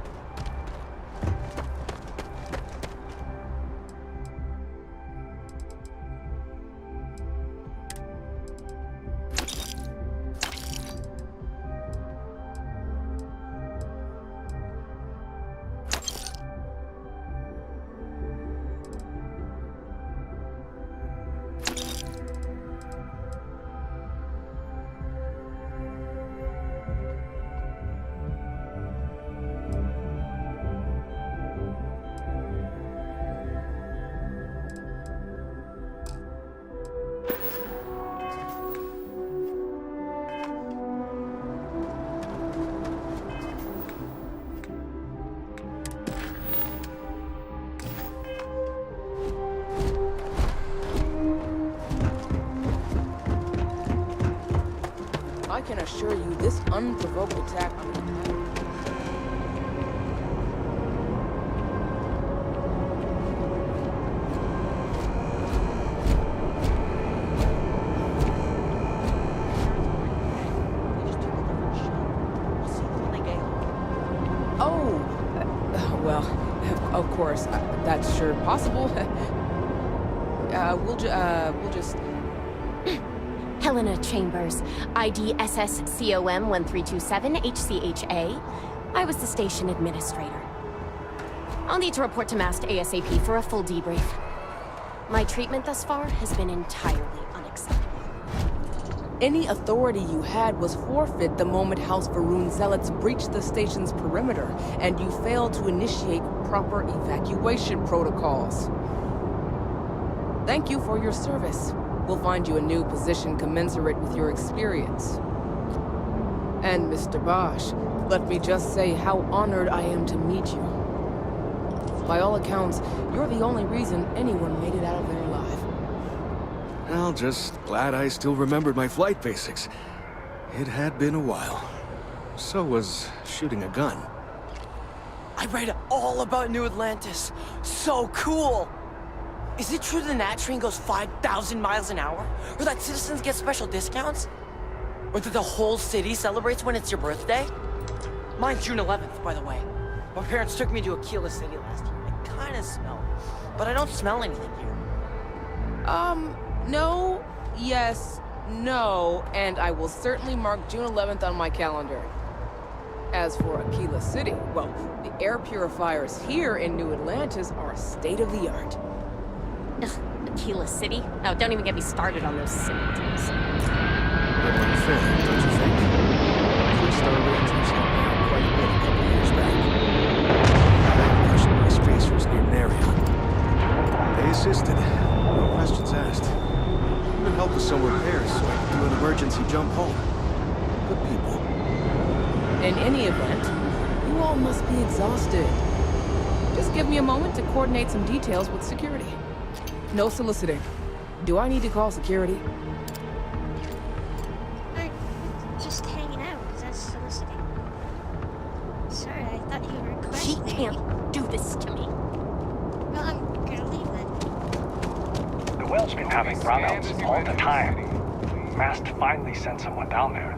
I can assure you this unprovoked attack... well, of course, that's sure possible. We'll just... Helena Chambers, ID SSCOM 1327 HCHA. I was the station administrator. I'll need to report to Mast ASAP for a full debrief. My treatment thus far has been entirely unacceptable. Any authority you had was forfeit the moment House Varun zealots breached the station's perimeter, and you failed to initiate proper evacuation protocols. Thank you for your service. We'll find you a new position commensurate with your experience. And Mr. Bosch, let me just say how honored I am to meet you. By all accounts, you're the only reason anyone made it out of there alive. Well, just glad I still remembered my flight basics. It had been a while. So was shooting a gun. I read all about New Atlantis. So cool! Is it true the Nat train goes 5,000 miles an hour? Or that citizens get special discounts? Or that the whole city celebrates when it's your birthday? Mine's June 11th, by the way. My parents took me to Aquila City last year. I kinda smell, but I don't smell anything here. No, yes, no, and I will certainly mark June 11th on my calendar. As for Aquila City, well, the air purifiers here in New Atlantis are state-of-the-art. Ugh, Aquila City? Oh, don't even get me started on those symptoms. But unfair, don't you think? Three-star Rangers helped me out quite a bit a couple years back. Russian my spacers near Narion. They assisted. No questions asked. Even helped with some repairs so I could do an emergency jump home. Good people. In any event, you all must be exhausted. Just give me a moment to coordinate some details with security. No soliciting. Do I need to call security? I'm just hanging out. Is that soliciting? Sorry, I thought you were questioning. She can't do this to me. Well, I'm gonna leave then. The whale's been having brownouts all the time. Mast finally sent someone down there.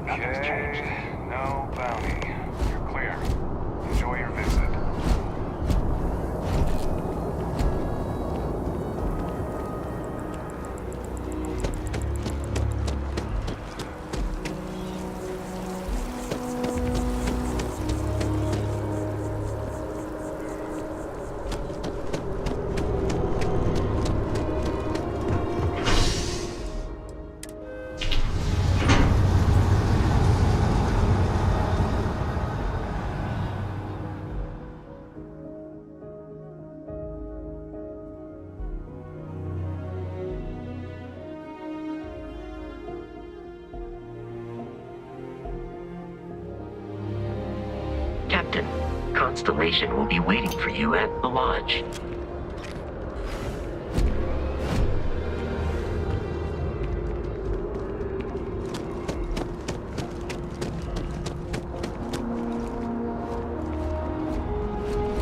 Nothing's changed. No bounty. You're clear. Enjoy your visit. Captain, Constellation will be waiting for you at the lodge.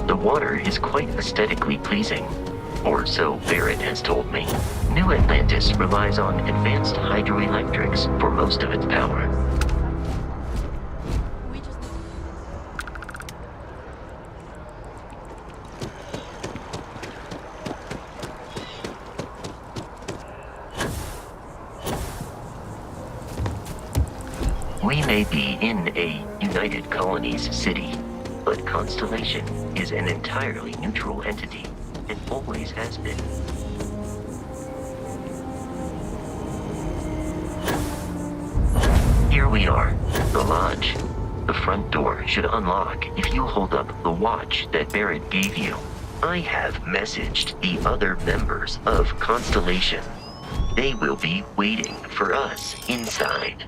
The water is quite aesthetically pleasing. Or so Barrett has told me. New Atlantis relies on advanced hydroelectrics for most of its power. We may be in a United Colonies city, but Constellation is an entirely neutral entity, and always has been. Here we are, the lodge. The front door should unlock if you hold up the watch that Barrett gave you. I have messaged the other members of Constellation. They will be waiting for us inside.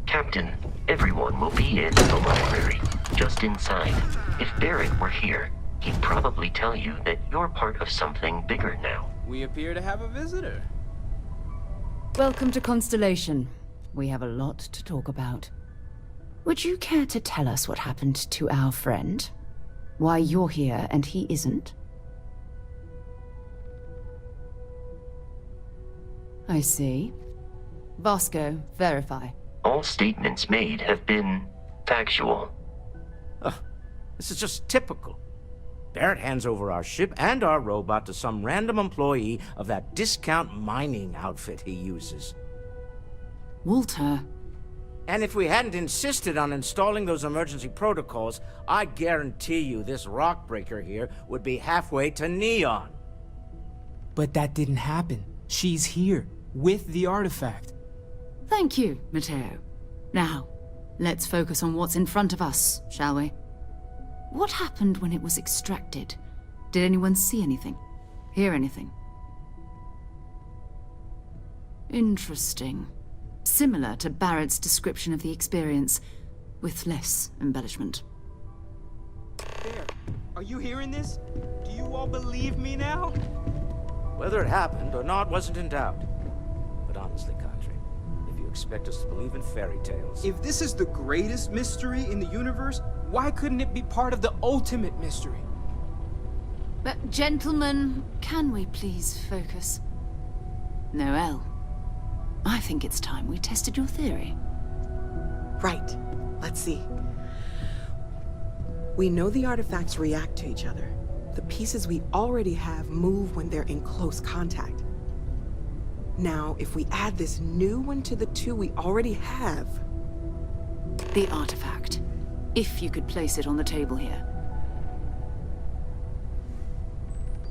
Captain, everyone will be in the library, just inside. If Barrett were here, he'd probably tell you that you're part of something bigger now. We appear to have a visitor. Welcome to Constellation. We have a lot to talk about. Would you care to tell us what happened to our friend? Why you're here and he isn't? I see. Vasco, verify. All statements made have been factual. This is just typical. Barrett hands over our ship and our robot to some random employee of that discount mining outfit he uses. Walter. And if we hadn't insisted on installing those emergency protocols, I guarantee you this rock breaker here would be halfway to Neon. But that didn't happen. She's here, with the artifact. Thank you, Matteo. Now, let's focus on what's in front of us, shall we? What happened when it was extracted? Did anyone see anything? Hear anything? Interesting. Similar to Barrett's description of the experience, with less embellishment. There. Are you hearing this? Do you all believe me now? Whether it happened or not wasn't in doubt. But honestly, Country, if you expect us to believe in fairy tales... If this is the greatest mystery in the universe, why couldn't it be part of the ultimate mystery? But gentlemen, can we please focus? Noel, I think it's time we tested your theory. Right. Let's see. We know the artifacts react to each other. The pieces we already have move when they're in close contact. Now, if we add this new one to the two we already have... The artifact. If you could place it on the table here.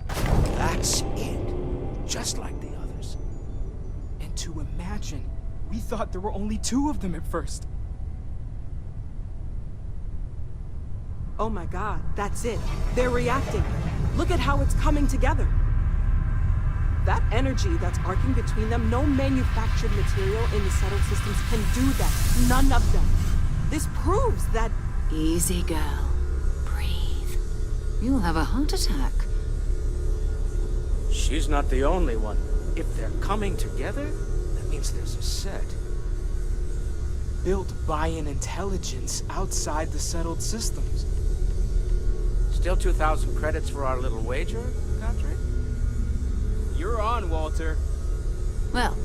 That's it. Just like the others. And to imagine, we thought there were only 2 of them at first. Oh my god, that's it. They're reacting. Look at how it's coming together. That energy that's arcing between them, no manufactured material in the settled systems can do that. None of them. This proves that... Easy, girl. Breathe. You'll have a heart attack. She's not the only one. If they're coming together, that means there's a set. Built by an intelligence outside the settled systems. Still 2,000 credits for our little wager, Country? You're on, Walter. Well,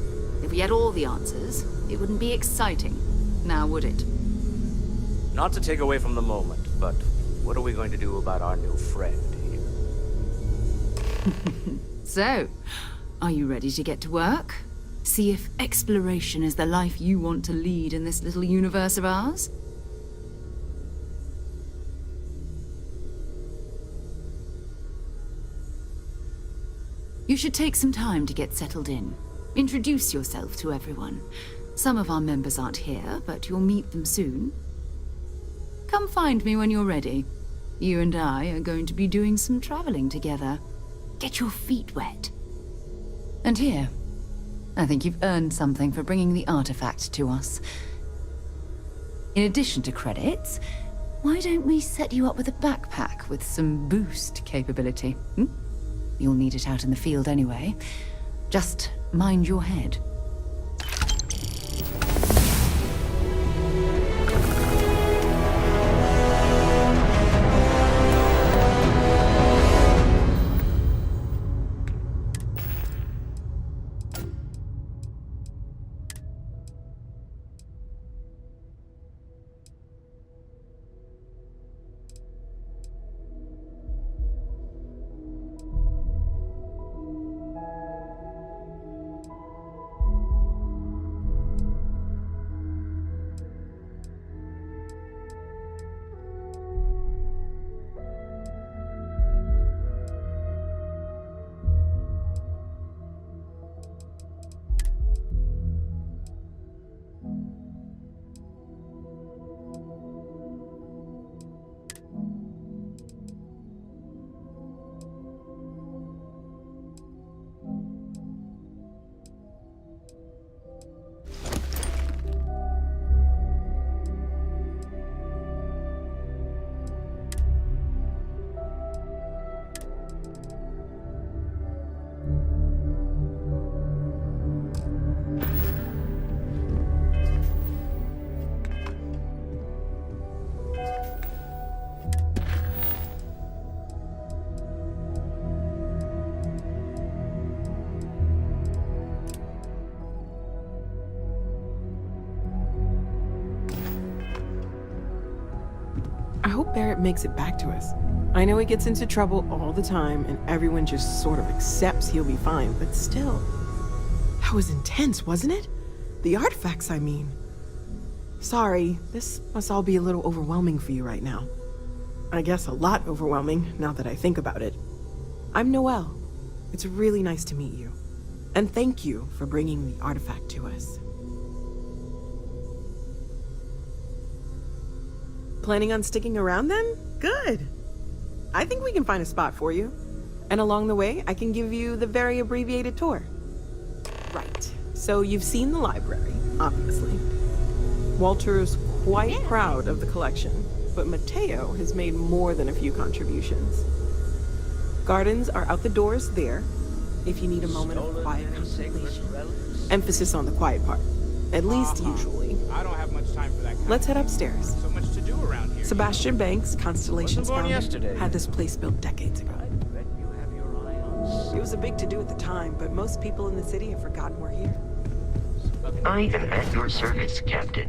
if we had all the answers, it wouldn't be exciting, now would it? Not to take away from the moment, but what are we going to do about our new friend here? So, are you ready to get to work? See if exploration is the life you want to lead in this little universe of ours? You should take some time to get settled in. Introduce yourself to everyone. Some of our members aren't here, but you'll meet them soon. Come find me when you're ready. You and I are going to be doing some traveling together. Get your feet wet. And here, I think you've earned something for bringing the artifact to us. In addition to credits, why don't we set you up with a backpack with some boost capability? You'll need it out in the field anyway. Just mind your head. I hope Barrett makes it back to us. I know he gets into trouble all the time, and everyone just sort of accepts he'll be fine, but still. That was intense, wasn't it? The artifacts, I mean. Sorry, this must all be a little overwhelming for you right now. I guess a lot overwhelming, now that I think about it. I'm Noelle. It's really nice to meet you. And thank you for bringing the artifact to us. Planning on sticking around then? Good. I think we can find a spot for you. And along the way, I can give you the very abbreviated tour. Right. So you've seen the library, obviously. Walter's quite proud of the collection, but Mateo has made more than a few contributions. Gardens are out the doors there, if you need a moment of quiet contemplation. Emphasis on the quiet part. At least usually. I don't have much time for that kind Let's head upstairs. So much to do around here. Sebastian Banks, Constellation's born founder, yesterday. had this place built decades ago. It was a big to-do at the time, but most people in the city have forgotten we're here. I am at your service, Captain.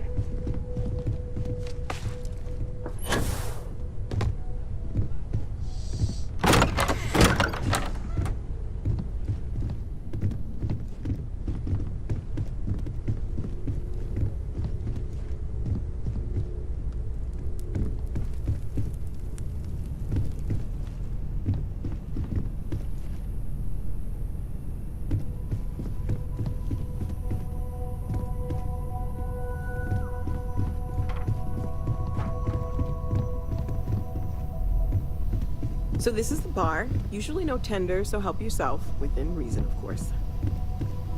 So this is the bar. Usually no tender, so help yourself. Within reason, of course.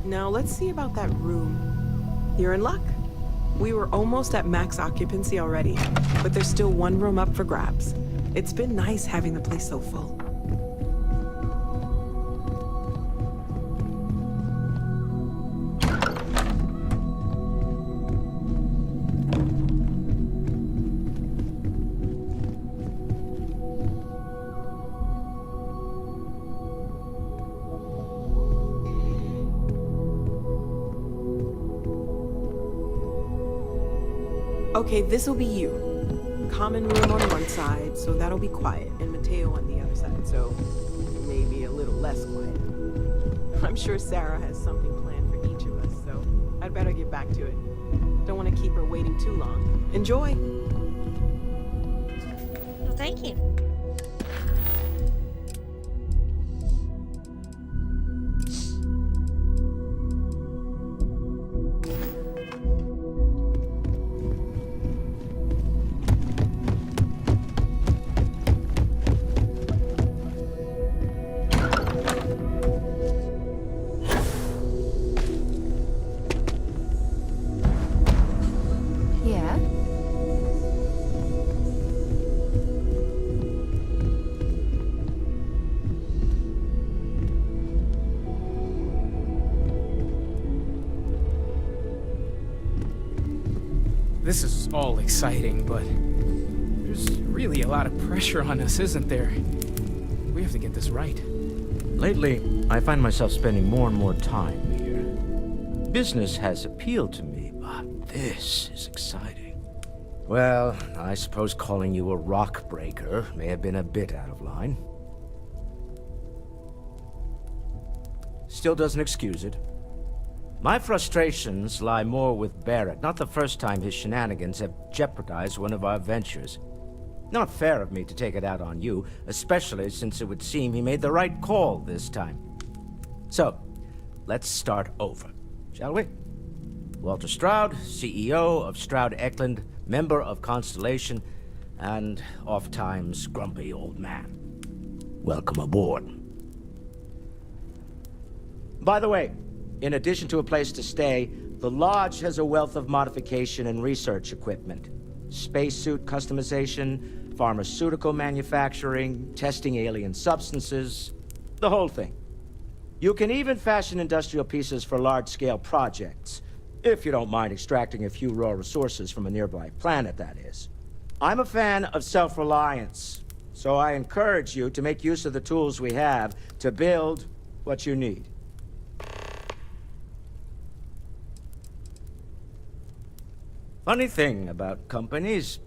Now let's see about that room. You're in luck. We were almost at max occupancy already, but there's still one room up for grabs. It's been nice having the place so full. Okay, this'll be you. Common room on one side, so that'll be quiet, and Mateo on the other side, so maybe a little less quiet. I'm sure Sarah has something planned for each of us, so I'd better get back to it. Don't want to keep her waiting too long. Enjoy! Well, thank you. This is all exciting, but there's really a lot of pressure on us, isn't there? We have to get this right. Lately, I find myself spending more and more time here. Business has appealed to me, but this is exciting. Well, I suppose calling you a rock breaker may have been a bit out of line. Still doesn't excuse it. My frustrations lie more with Barrett. Not the first time his shenanigans have jeopardized one of our ventures. Not fair of me to take it out on you, especially since it would seem he made the right call this time. So, let's start over, shall we? Walter Stroud, CEO of Stroud Eklund, member of Constellation, and oft-times grumpy old man. Welcome aboard. By the way, in addition to a place to stay, the Lodge has a wealth of modification and research equipment. Spacesuit customization, pharmaceutical manufacturing, testing alien substances, the whole thing. You can even fashion industrial pieces for large-scale projects, if you don't mind extracting a few raw resources from a nearby planet, that is. I'm a fan of self-reliance, so I encourage you to make use of the tools we have to build what you need. Funny thing about companies,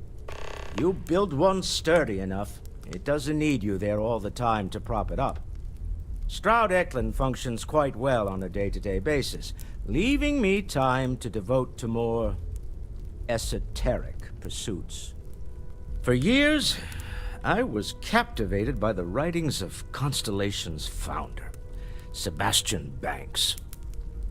you build one sturdy enough, it doesn't need you there all the time to prop it up. Stroud Eklund functions quite well on a day-to-day basis, leaving me time to devote to more esoteric pursuits. For years, I was captivated by the writings of Constellation's founder, Sebastian Banks.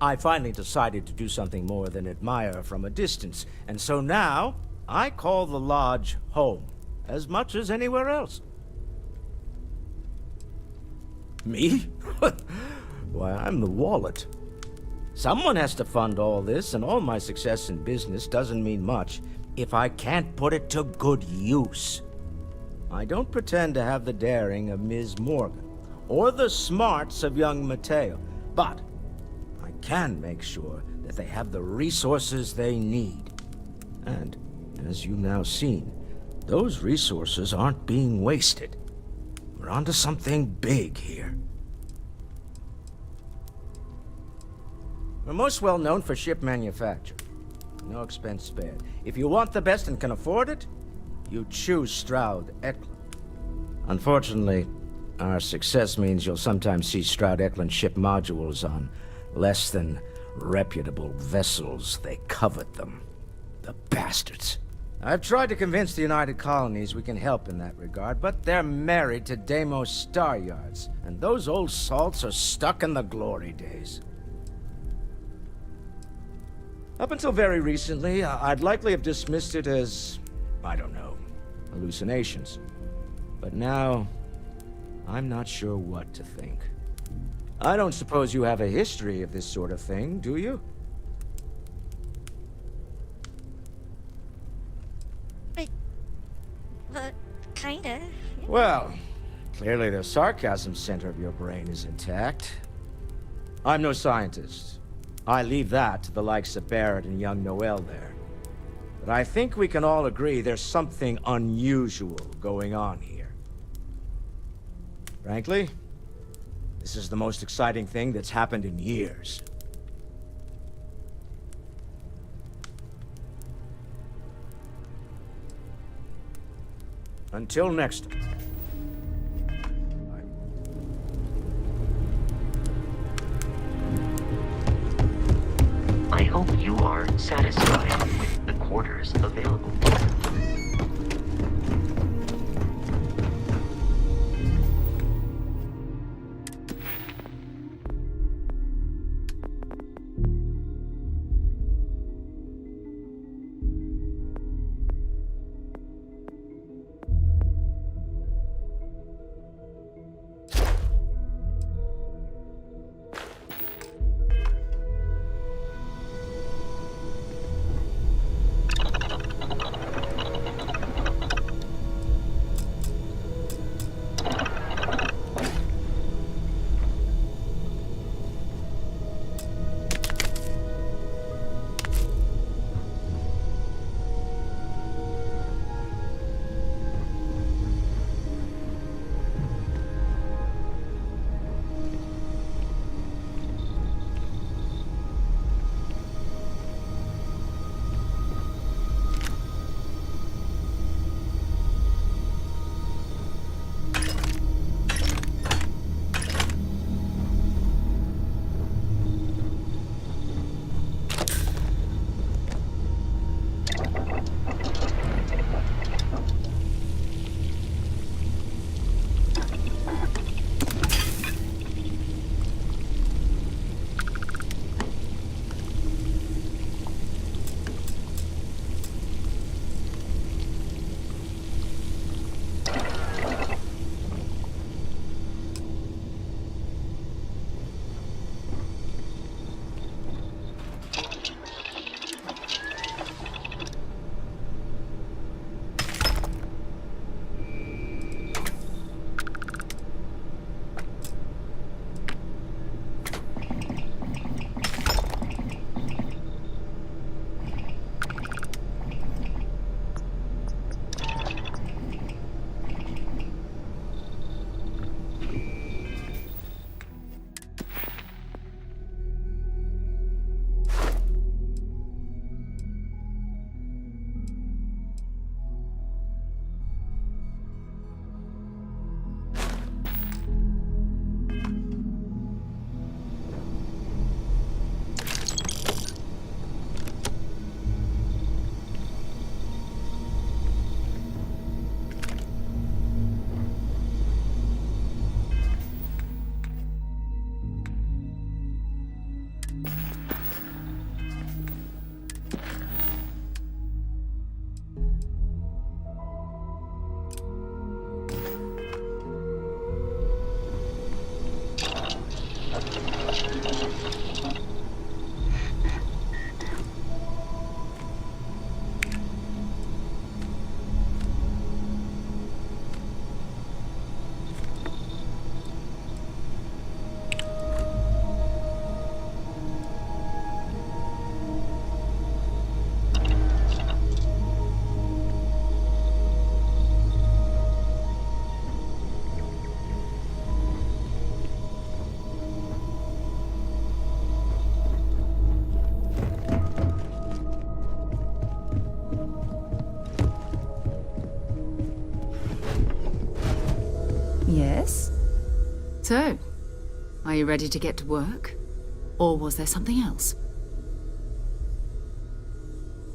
I finally decided to do something more than admire from a distance, and so now I call the Lodge home, as much as anywhere else. Me? Why, I'm the wallet. Someone has to fund all this, and all my success in business doesn't mean much if I can't put it to good use. I don't pretend to have the daring of Ms. Morgan, or the smarts of young Mateo, but I can make sure that they have the resources they need. And, as you've now seen, those resources aren't being wasted. We're onto something big here. We're most well known for ship manufacture. No expense spared. If you want the best and can afford it, you choose Stroud Eklund. Unfortunately, our success means you'll sometimes see Stroud Eklund ship modules on less than reputable vessels. They covet them. The bastards. I've tried to convince the United Colonies we can help in that regard, but they're married to Deimos Star Yards, and those old salts are stuck in the glory days. Up until very recently, I'd likely have dismissed it as, I don't know, hallucinations. But now, I'm not sure what to think. I don't suppose you have a history of this sort of thing, do you? Kinda. Well, clearly the sarcasm center of your brain is intact. I'm no scientist. I leave that to the likes of Barrett and young Noel there. But I think we can all agree there's something unusual going on here. Frankly, this is the most exciting thing that's happened in years. Until next time. I hope you are satisfied with the quarters available. So, are you ready to get to work? Or was there something else?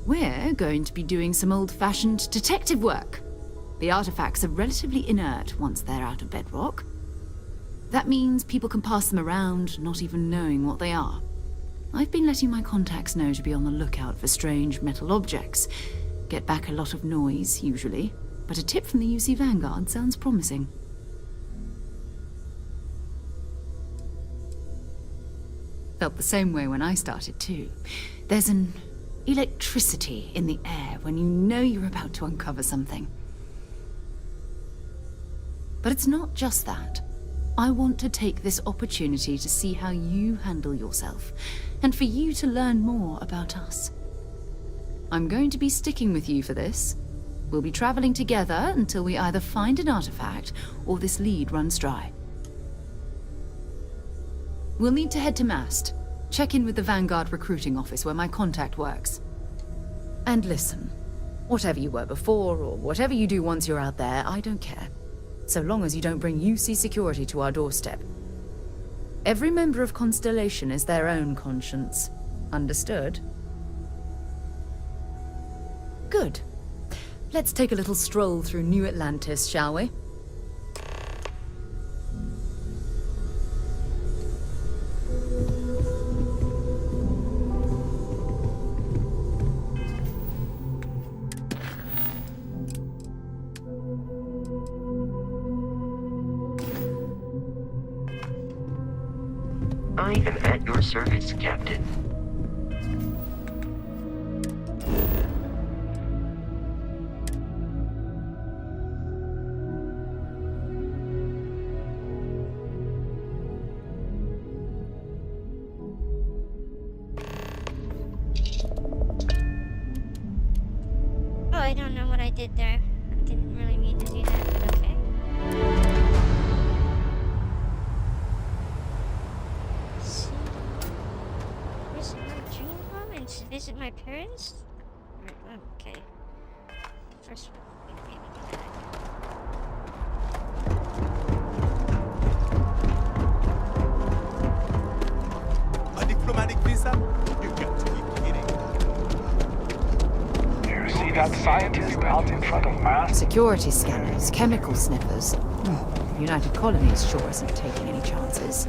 We're going to be doing some old-fashioned detective work. The artifacts are relatively inert once they're out of bedrock. That means people can pass them around, not even knowing what they are. I've been letting my contacts know to be on the lookout for strange metal objects. Get back a lot of noise, usually, but a tip from the UC Vanguard sounds promising. Felt the same way when I started, too. There's an electricity in the air when you know you're about to uncover something. But it's not just that. I want to take this opportunity to see how you handle yourself, and for you to learn more about us. I'm going to be sticking with you for this. We'll be traveling together until we either find an artifact or this lead runs dry. We'll need to head to Mast. Check in with the Vanguard recruiting office where my contact works. And listen, whatever you were before or whatever you do once you're out there, I don't care. So long as you don't bring UC security to our doorstep. Every member of Constellation is their own conscience. Understood? Good. Let's take a little stroll through New Atlantis, shall we? I am at your service, Captain. Oh, I don't know what I did there. I didn't really mean to do that, but okay. Visit my dream home and to visit my parents? Okay. First one. Maybe do that. A diplomatic visa? You got to be kidding. You see that scientist out in front of Mast? Security scanners, chemical sniffers. United Colonies sure isn't taking any chances.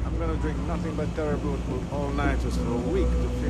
I'm gonna drink nothing but Terra Brut all night just for a week to feel